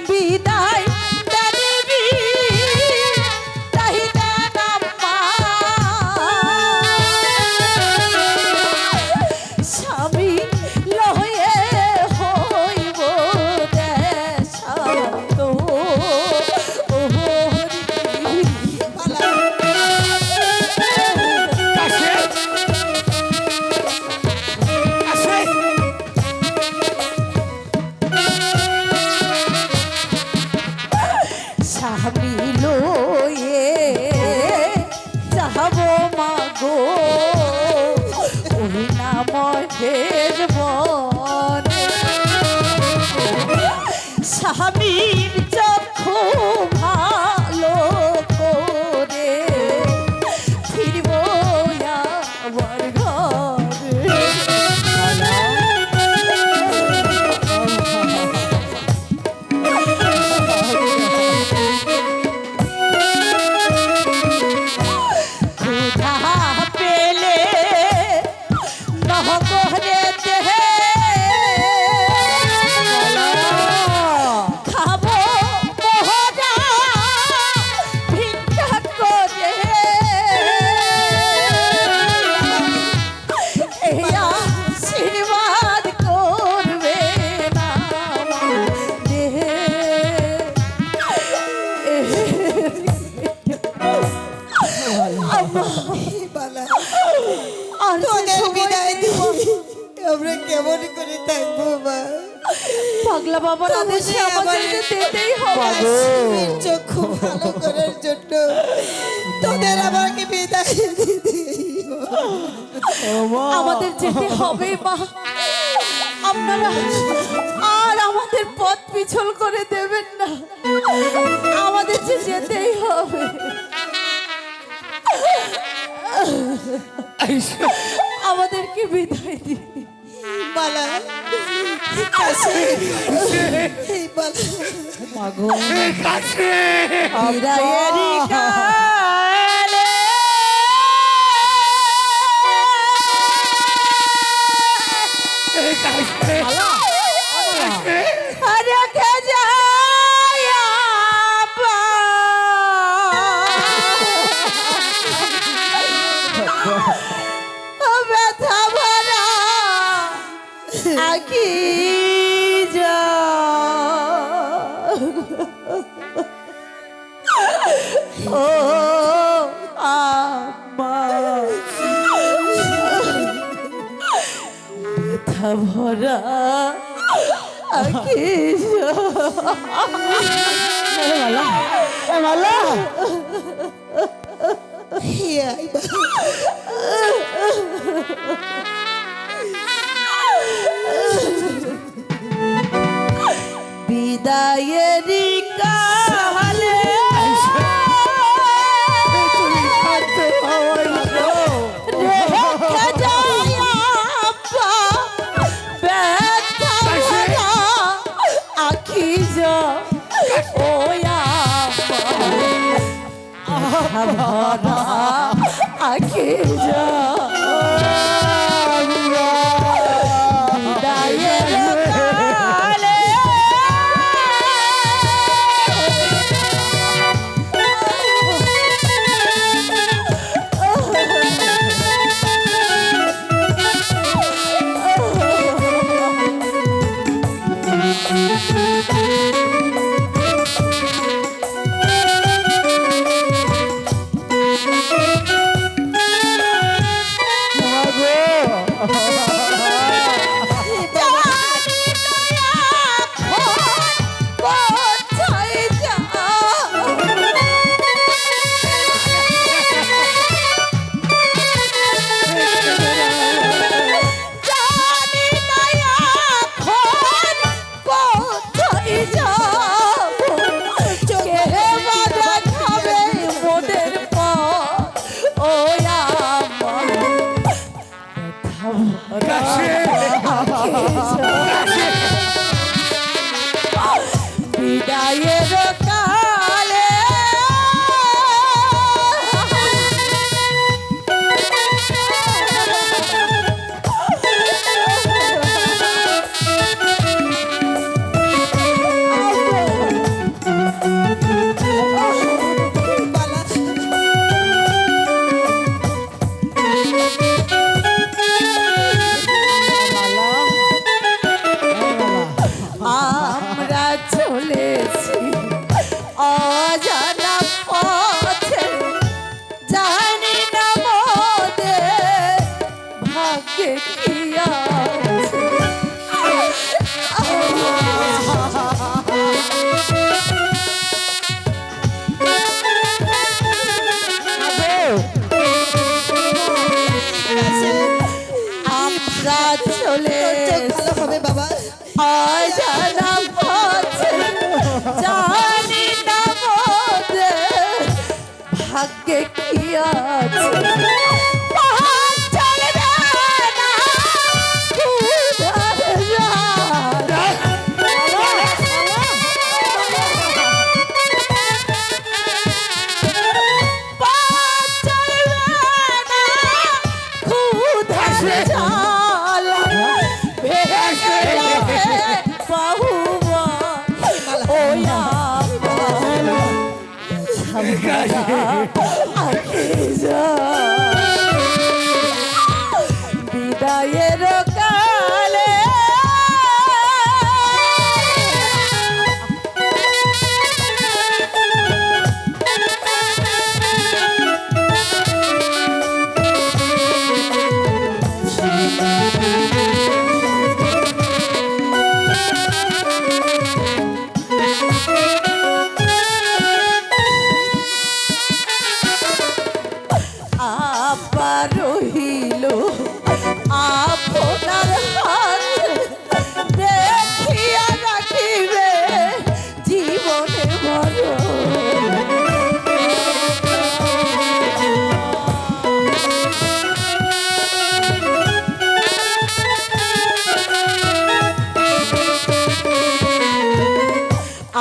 B: বিদায় দেন, বিদায় দেন আব্বা। স্বামী লয়ে হইব দেশান্ত। স্বামী লয়ে যাব মাগো ওই না মহের বনে। স্বামীর চক্ষু ভালো করে ফিরব আমার ঘরে। ক্ষুধা পেলে নহবরে দেহে খাবো মোহরা ভিক্ষা করে। এই আশীর্বাদ করবে না দেহে।
E: বালা
B: আর যে
E: তোদের
B: সময়
E: বিদায়
B: নেই মা।
E: দিই আমরা কেমন করে থাকবো মা?
B: পাগলা বাবার আদেশে আমাদের যেতেই হবে।
E: কাশেমের চক্ষু ভালো করার জন্য তোদের আমাকে বিদায় দিতে
B: আমাদের যেতে হবে মা। আপনারা আর আমাদের পথ পিছল করে দেবেন না। আমাদের যে যেতেই হবে। আমাদেরকে বিদায় দিন।
E: বালা কাশেম এই বালা
B: বিদায়েরই কালে রেখে যায় আপা। ব্যথা ভরা আকি যা ও আম্মা ব্যথা ভরা আখি
A: মালা
B: বিদায়েরি কালে রেখে যায় আব্বা ব্যথা ভরা আখি যা ও আব্বা ভরা আখি যা বিদায়ের কালে বিদায়ের কালে আমরা চলেছি অজানা পথে জানি না মোদের ভাগ্যে কি আছে আমরা চলেছি
E: হবে বাবা
B: অজানা পথে জানি না মোদের ভাগ্যে কি আছে পাহাড় চলবে না উধার পাহাড় চলবে না ক্ষুধার জ্বালা ভেসে যাবে বাহুবা ও বিদায়ের কালে আবার রহিল আপনার হাত দেখিয়া রাখিবে জীবনে বড়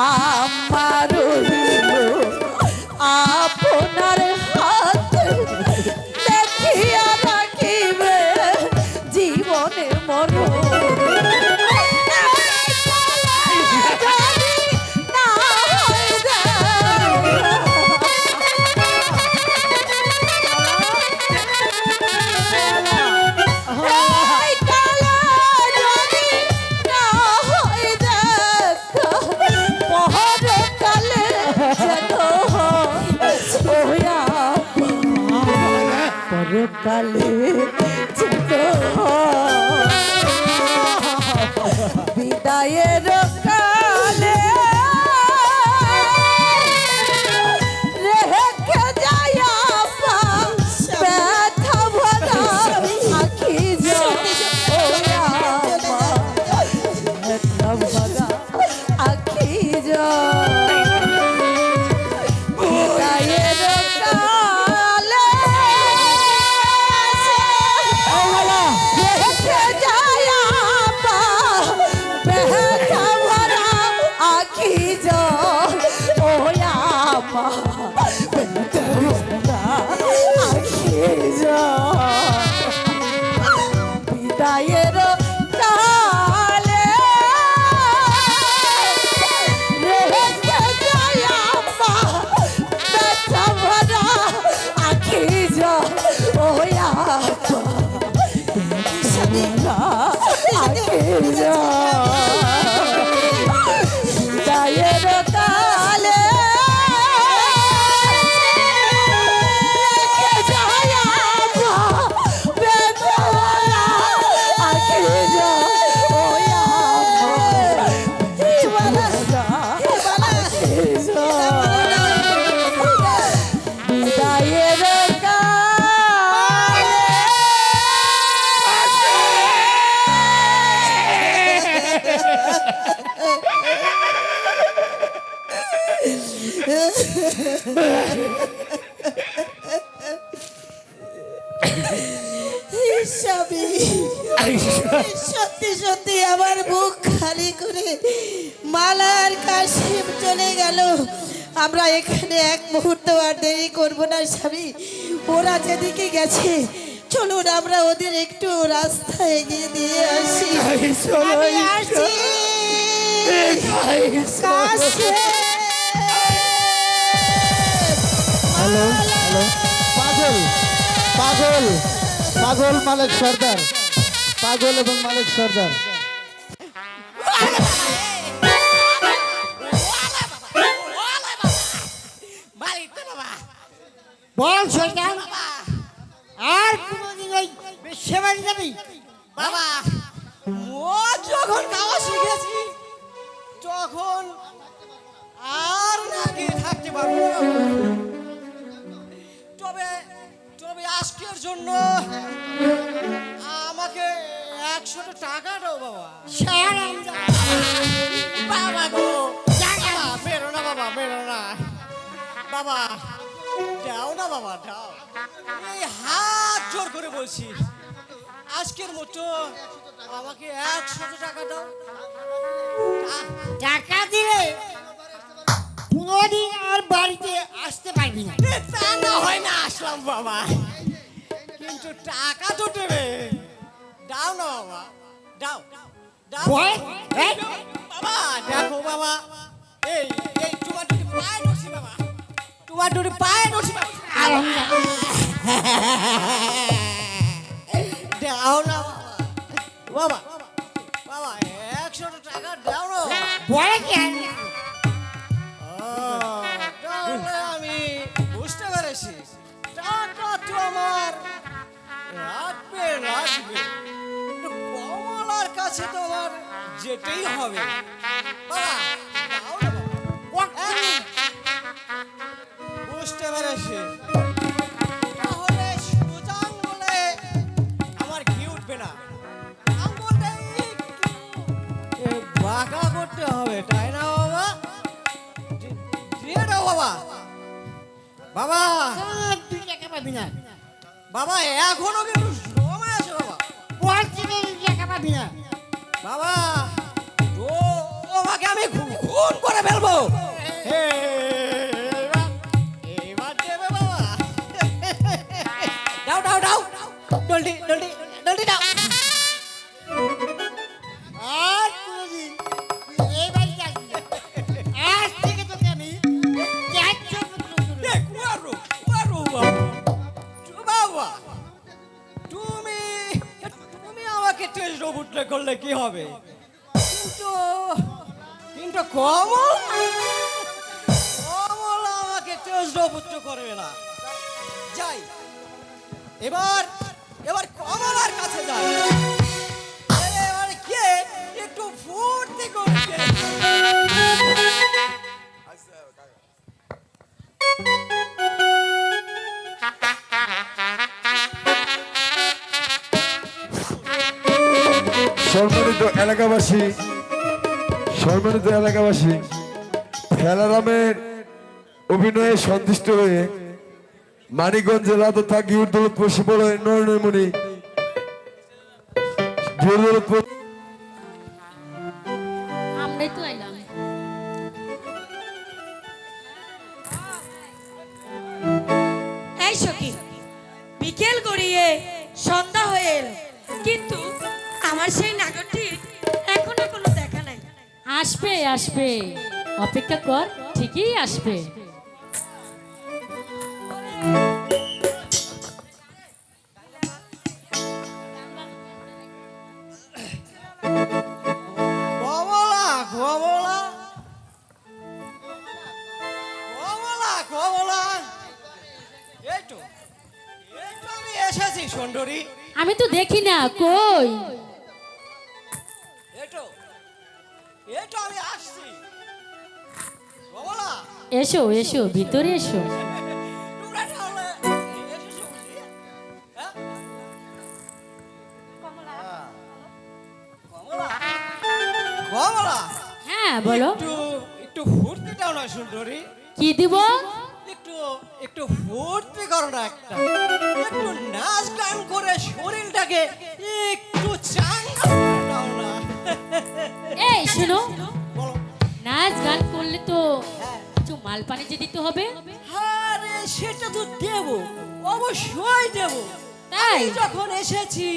B: আমার রহিল আপনার হাত দেখিয়া রাখিবে জীবনে মরণ চিরকালে ছোট বিদায়ের কালে রেখে যায় ব্যথা ভরা আখি ব্যথা ভরা আখি বিদায়ের কালে রেখে যায় ব্যথা ভরা আখি বিদায়ের কালে রেখে যায় ব্যথা ভরা আখি বিদায়ের কালে রেখে যায় ব্যথা ভরা আখি বিদায়ের
E: স্বামী, সত্যি সত্যি আমার বুক খালি করে মালার কাশিম চলে গেল। আমরা এখানে এক মুহূর্ত আর দেরি করবো না স্বামী। ওরা যেদিকে গেছে চলুন আমরা ওদের একটু রাস্তা এগিয়ে দিয়ে আসি। আমি আসছি। কাশিম!
A: হ্যালো হ্যালো পাগল পাগল পাগল মালিক সর্দার, পাগল এবং মালিক সর্দার।
H: বল শয়তান, আর কোনদিন ওই সেবাড়ি যাবি?
E: বাবা, ও যখন গাওয়া শিখেছি তখন আর নাকি থাকতে পারবো না। তবে তবে আজকের জন্য আমাকে 100 টাকা দাও বাবা। বাবা গো, বাবা, বেরো না বাবা, বেরো না বাবা, দাও না বাবা, দাও। এই হাত জোর করে বলছি, আজকের মতো আমাকে 100 টাকা দাও।
H: টাকা দিলে কোনদিন আর বাড়িতে আসতে পারবি না।
E: তা না হয় না আসলাম বাবা, কিন্তু টাকা তো দেবে। দাও না বাবা, দাও দাও
H: বল, এই,
E: বাবা। দেখো বাবা, এই এই তোমার দুটি পায়ে ধরছি বাবা, তোমার দুটি পায়ে ধরছি বাবা। দাও না বাবা, বাবা 100 টাকা দাও না।
H: বলে কি আর?
E: তাহলে আমি বুঝতে পেরেছি, টাকা তো আমার রাখবে রাখবে, কিন্তু কমলার কাছে তো আমার যেতেই হবে। বাবা দাও না বাবা। বুঝতে পেরেছি, তাহলে সোজা আঙুলে আমার ঘি উঠবে না, আঙুলটা একটু বাঁকা করতে হবে, তাই না বাবা? দিয়ে দাও বাবা। বাবা,
H: তুই টাকা পাবি না।
E: বাবা এখনো কিন্তু সময় আছে বাবা।
H: বল থেকে টাকা পাবি না।
E: বাবা, তো তোমাকে আমি খুন করে ফেলবো। এইবার দেবে বাবা। দাও দাও দাও, ডলটি ডলটি ডলটি দাও।
H: আর কোনদিন তুই এই বাড়িতে আসবি না। আজ থেকে তোকে আমি 400 পুত্র করে
E: কুয়ারু কুয়ারু বাবা, বাবা তুমি তুমি আমাকে তেল রবুটলে করলে কি হবে? কিন্তু কিন্তু কমল কমল আমাকে তেজ রবুট করবে না। যাই
A: এবার এবার কমলার কাছে যাই। এবার কে একটু ফুর্তি করছে।
I: সম্মানিত এলাকাবাসী খেলারামের অভিনয়ে সন্তুষ্ট হয়ে মানিকগঞ্জ জেলা তথা গিরদৌলতপুর শিবল নরনমণি গিরদৌলতপুর
B: আমরাই তো আইলাম।
E: এই সখী, বিকেল গড়িয়ে সন্ধ্যা হয়ে এলো, কিন্তু আমার সেই নাগরটি এখনো কোনো দেখা নাই।
B: আসবে আসবে, অপেক্ষা কর, ঠিকই আসবে।
A: কমলা কমলা কমলা কমলা, এই তো আমি এসেছি সুন্দরী।
B: আমি তো দেখি না, কই?
A: এটো এটো আমি আসছি। কমলা,
B: এসো এসো, ভিতরে এসো।
A: তোমরা তাহলে এসেছো বুঝি? হ্যাঁ? কমলা কমলা,
B: হ্যাঁ বলো,
A: একটু একটু ফুর্তি দাও না সুন্দরী।
B: কি দিব?
A: একটু একটু ফুর্তি করো না, একটা একটু নাচ গান করে শরীরটাকে একটু চাঙ্গা করে দাও না।
B: এই শোনো,
A: বলো।
B: নাচ গান করলে তো কিছু মাল পানি যে দিতে হবে।
A: আরে সেটা তো দেব, অবশ্যই দেব।
B: তাই?
A: আমি যখন এসেছি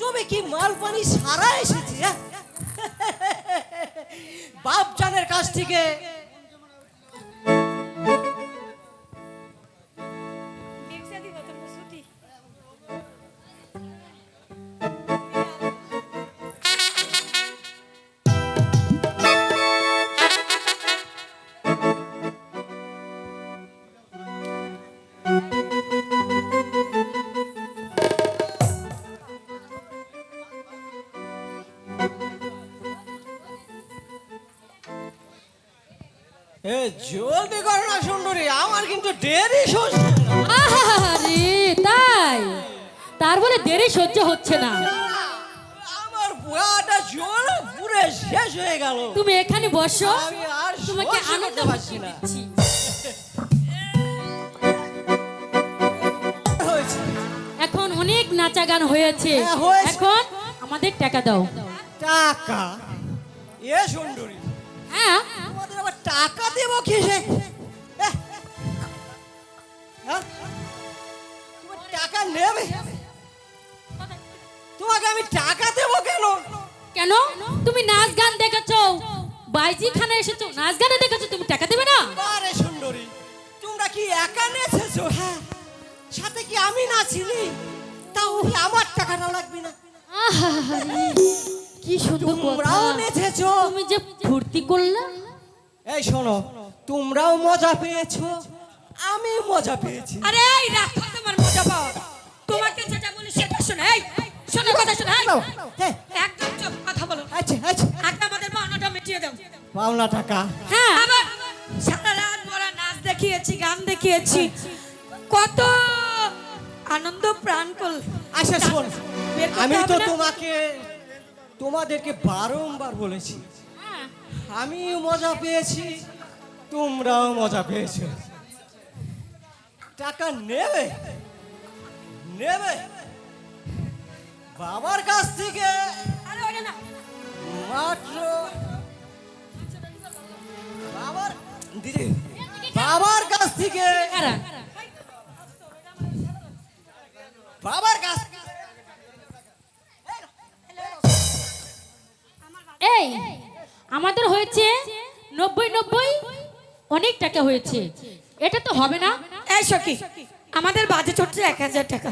A: তুমি কি মাল পানি সারা এসেছি? হ্যাঁ? বাপজানের কাছ থেকে জলদি করো না সুন্দরী, আমার কিন্তু দেরি হচ্ছে।
B: আরে তাই? তার বলে দেরি সহ্য হচ্ছে না।
A: আমার বুয়াটা জল পুরে শেষ হয়ে গেল।
B: তুমি এখানে বসো,
A: আমি আর
B: তোমাকে
A: সহ্য
B: আনন্দ
A: করতে পারছি না।
B: দিচ্ছি।
A: হয়েছে।
B: এখন অনেক নাচা গান হয়েছে,
A: হ্যাঁ, হয়েছে।
B: এখন আমাদের টাকা দাও।
A: টাকা? এ সুন্দরী,
B: হ্যাঁ,
A: তোমাদের আবার টাকা দেবো কিসে? হ্যাঁ? তুমি টাকা নেবে? তোমাকে আমি টাকা দেবো কেন?
B: কেন? তুমি নাচ গান দেখেছো, বাইজি খানে এসেছো, নাচ গানে দেখেছো, তুমি টাকা দেবে না?
A: আরে সুন্দরী, তোমরা কি একা নেচেছো? হ্যাঁ, সাথে কি আমি নাচিনি? তাও আমার টাকাটা লাগবে না?
B: আহারে, কি সুন্দর কথা।
A: তোমরাও নেচেছো।
B: তুমি যে ফুর্তি করলা।
A: এই শোনো, তোমরাও মজা পেয়েছো, আমি মজা পেয়েছি।
E: আরে এই রাখো তোমার মজা পাও, তোমাকে যেটা বলি সেটা শোনো। এই শোনো, কথা শোনো। এই,
A: হ্যাঁ,
E: একদম চুপ, কথা বলো।
A: আচ্ছা আচ্ছা,
E: আগে আমাদের পাওনাটা মিটিয়ে দাও।
A: পাওনা টাকা।
B: হ্যাঁ,
E: আবার সারা রাত ভরা নাচ দেখিয়েছি, গান দেখিয়েছি, কত আনন্দ প্রাণ কল।
A: আচ্ছা শোন,
E: বের করতে
A: আমি তো
E: হবে না?
A: তোমাদেরকে বারংবার বলেছি, আমিও মজা পেয়েছি, তোমরাও মজা পেয়েছো। টাকা নেবে নেবে বাবার কাছ থেকে
E: আরে ওটা না,
A: মাত্র বাবার দিদি বাবার কাছ থেকে
B: কারা?
A: বাবার কাছ
B: এই আমাদের হয়েছে 90 অনেক টাকা হয়েছে, এটা তো হবে না।
E: এই সখী, আমাদের বাজেট হচ্ছে 1000 টাকা,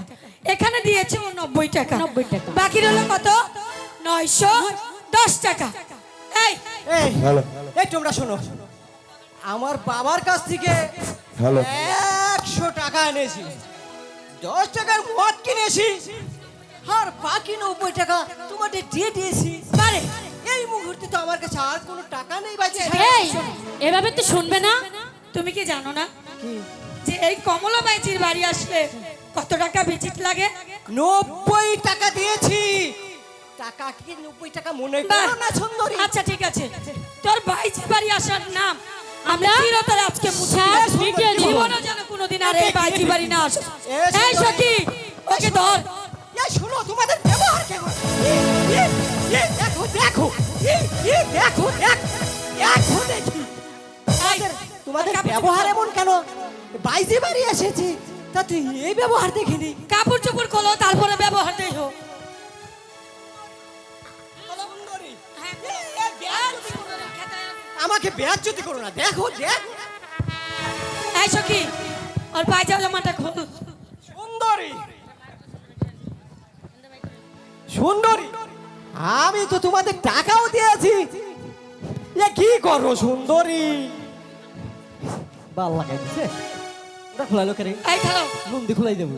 E: এখানে দিয়েছে ও 90 টাকা।
B: 90 টাকা।
E: বাকি রইল কত? 910 টাকা। এই
A: এই
I: হ্যালো
A: এই তোমরা শোনো, আমার বাবার কাছ থেকে
I: হ্যালো
A: 100 টাকা এনেছি। 10 টাকার মদ কিনেছি আর বাকি 90 টাকা তোমাদের দিয়ে দিয়েছি
B: পারে
A: এই মুহূর্তে তো আমার কাছে আর কোনো টাকা নেই বাজে
B: এই এভাবে তো শুনবে না তুমি কি জানো না যে এই কমলা বাইজির বাড়ি আসলে কত টাকা ভিজিট লাগে
A: 90 টাকা দিয়েছি টাকা কি 90 টাকা মনে করো না সুন্দরী
B: আচ্ছা ঠিক আছে তোর বাইজির বাড়ি আসার নাম আমরা চিরতরে আজকে মুছে মিটিয়ে দিব জীবনে যেন কোনোদিন আর এই বাইজির বাড়ি না আসে এই সখী ওকে ধর
A: এই শোনো তোমাদের ব্যবহার কেমন দেখো দেখো দেখো দেখো দেখি তোমাদের ব্যবহার এমন কেন বাইজি বাড়ি এসেছি তা তুই এই ব্যবহার দেখিনি
B: কাপড় চোপড় খোলো তারপরে ব্যবহার দেখো
A: আমাকে বেয়াজ্জতি করো না দেখো দেখ
B: এই সখী আর পায়জামাটা খোল
A: সুন্দরী সুন্দরী আমি তো তোমাদের টাকাও দিয়েছি এ কি করো সুন্দরী ভাল লাগাই দিছে ওটা খোলা লোকের
B: এই খাও
A: লুন্দি খোলাই দেবো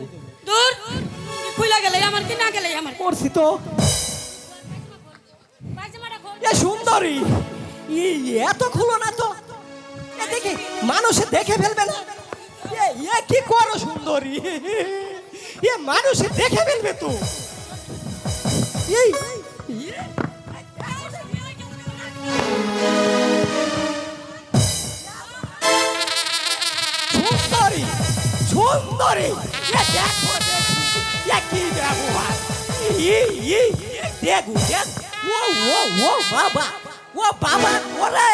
B: দূর খুইলা গেলে আমার কি না গেলে আমার
A: করছি তো
B: পায়জামাটা খোল
A: এ সুন্দরী এত খুলো না তো এ দেখে মানুষে দেখে ফেলবে না এ কি করো সুন্দরী এ মানুষে দেখে ফেলবে তো এই সুন্দরী সুন্দরী এ দেখো এ কি ব্যবহার দেখো দেখ ও বাবা ও বাবা ওরে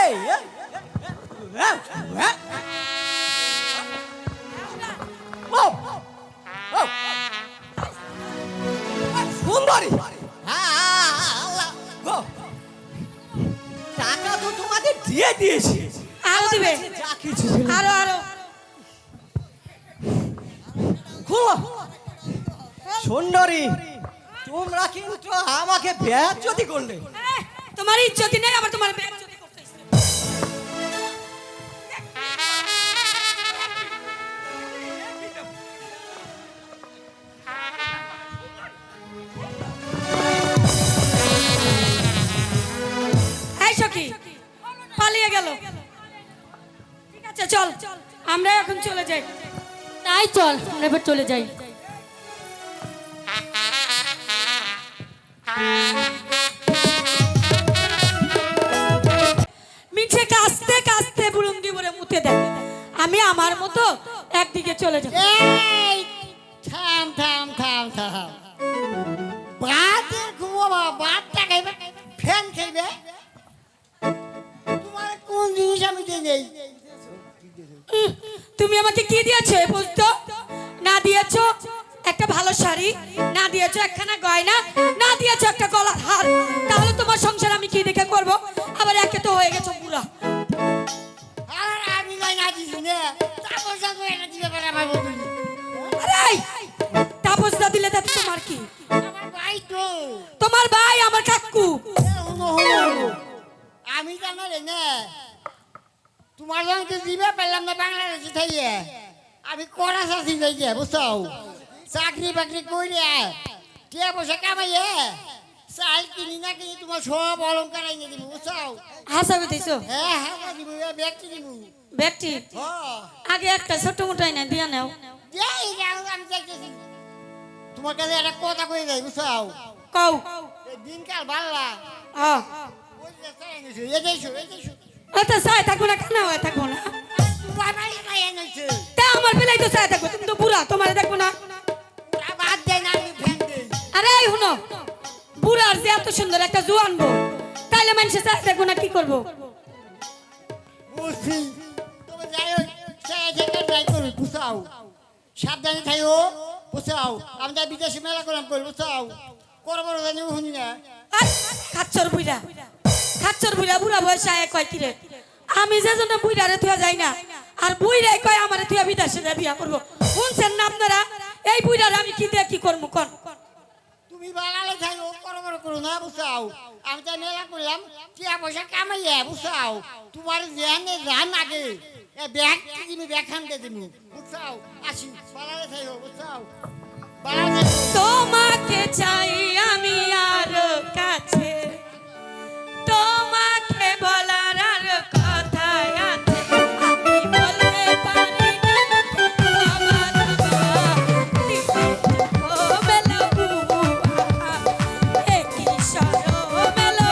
A: সুন্দরী টাকা তো তোমাদের দিয়ে দিয়েছি
B: আরো দিবে
A: যা কিছু ছিল
B: আরো আরো
A: খুলো সুন্দরী তোমরা কিন্তু আমাকে বেয়াজ্জতি করলে
B: তোমার ইজ্জতি নেই আবার তোমার বেইজ্জতি করতেছে এই সখী পালিয়ে গেল ঠিক আছে চল আমরা এখন চলে যাই তাই চল আমরা এবার চলে যাই মিছে কাস্তে কাস্তে বুলুন্দি ভরে মুতে দেয় আমি আমার মতো একদিকে চলে যাব
H: এই থাম থাম থাম থাম বাতে ঘুমাবা বাতটা খাইবে ফ্যান খাইবে তোমার কোন জিনিস আমি দিই নেই
B: তুমি আমাকে কি দিয়েছো বুঝতো না দিয়েছো একটা ভালো শাড়ি না দিয়েছো একখানা গয়না না দিয়েছো একটা গলার হার তাহলে তোমার সংসার আমি কি দেখে করব আবার একে তো হয়ে গেছো পুরা
H: আর আমি না দিছি না তারপর যাবো এটা দিবে পারে আমার বন্ধু
B: আরে তাপস দা দিলে তাতে তোমার কি
H: আমার ভাই তো
B: তোমার ভাই আমার কাকু
H: হলো হলো আমি জানালে না তোমার জনকে দিবে পেলাম না বাংলাদেশে থাইয়ে আমি কড়া চাষি যাই গে বুঝছো চাকরি বাকরি কইরে কে বসে কামাইয়ে চাল কিনি না কিনি তোমার সব অলঙ্কার আইনে দিব বুঝছো
B: হাসাবে দিছো
H: হ্যাঁ হ্যাঁ দিব ব্যক্তি দিব
B: ব্যক্তি
H: হ্যাঁ
B: আগে একটা ছোট মোটাই না দিয়া নাও
H: এই যাও আমি চাইতেছি তোমার কাছে একটা কথা কই যাই বুঝছো
B: কও
H: এই দিনকাল ভাল্লা
B: হ্যাঁ
H: ওই যে চাই এনেছো এই যাইছো
B: এটা চাই থাকবো না কেন হয়ে থাকবো না
H: তোমার বাড়ি চাই এনেছো
B: তা আমার বেলায় তো চাই থাকবো তুমি তো বুড়া তোমার দেখবো না
H: ওরা বাদ দেয় না আমি ফ্যান দেই
B: আরে এই হুনো বুড়ার যে এত সুন্দর একটা জোয়ান বউ তাইলে মানুষে চাই থাকবো না কি করবো
H: বুঝছি তবে যাই হোক চাই থেকে ট্রাই করবি বুঝাও সাবধানে থাইও বুঝাও আমি তাই বিদেশে মেলা করলাম করি বুঝাও করবো জানি শুনি না
B: আর খাচ্চর বুড়া বুড়া বয়সে আয় কয় কিরে আমি যে জন্য বুড়ারে থুয়া যাই না আর বুড়াই কয় আমারে থুয়া বিদেশে যা বিয়া করবো শুনছেন না আপনারা এই বুড়ারে আমি কি দিয়ে কি করবো কোন
H: তুমি বাঙালি থাইও করবো করো না বুঝাও আমি তাই মেলা করলাম টিয়া পয়সা কামাইয়া বুঝাও তোমার জেনে জান আগে ব্যাগ তুমি ব্যাগ খানতে দিবি বুঝাও আসি বাঙালি থাইও বুঝাও বালা
B: তোমাকে চাই আমি আরো কাছে, তোমাকে বলার আর কথা আছে, আমি বলতে পারি না আমার মেলো একই সরো মেলো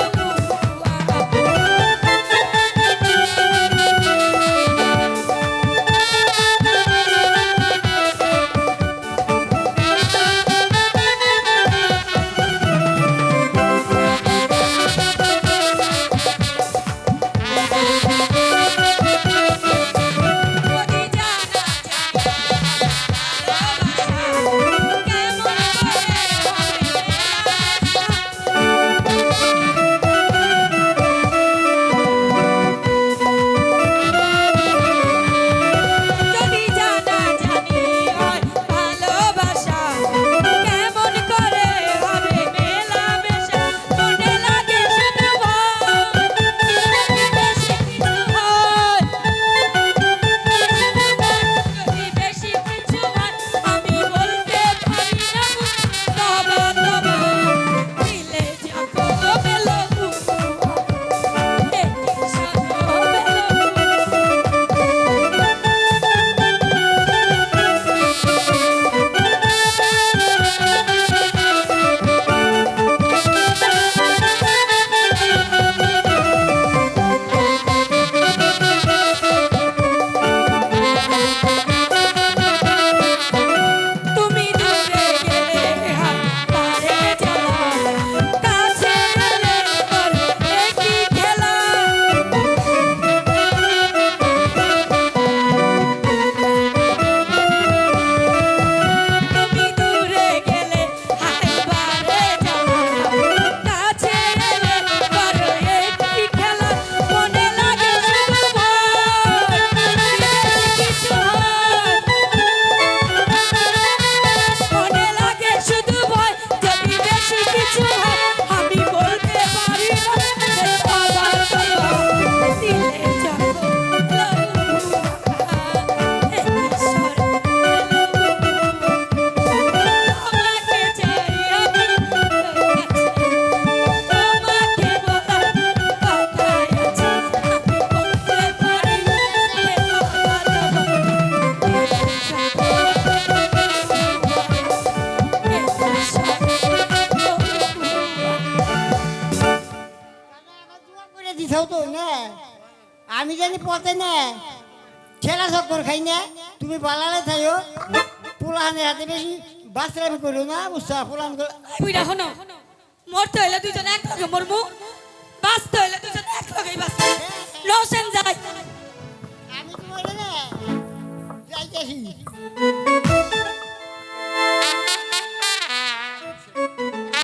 H: দিছাও তো না আমি জানি পথে না ঠেলা চক্কর খাই না তুমি বালালে থাইও পোলাহানের হাতে বেশি বাচ্চারামি করো না বুঝছা পোলাহান
B: বুইড়া হনো মরতে হইলে দুইজন এক লগে মরমু, বাঁচতে হইলে দুইজন এক লগেই বাঁচতে। রোশন যাই
H: আমি তোমার না যাইতেছি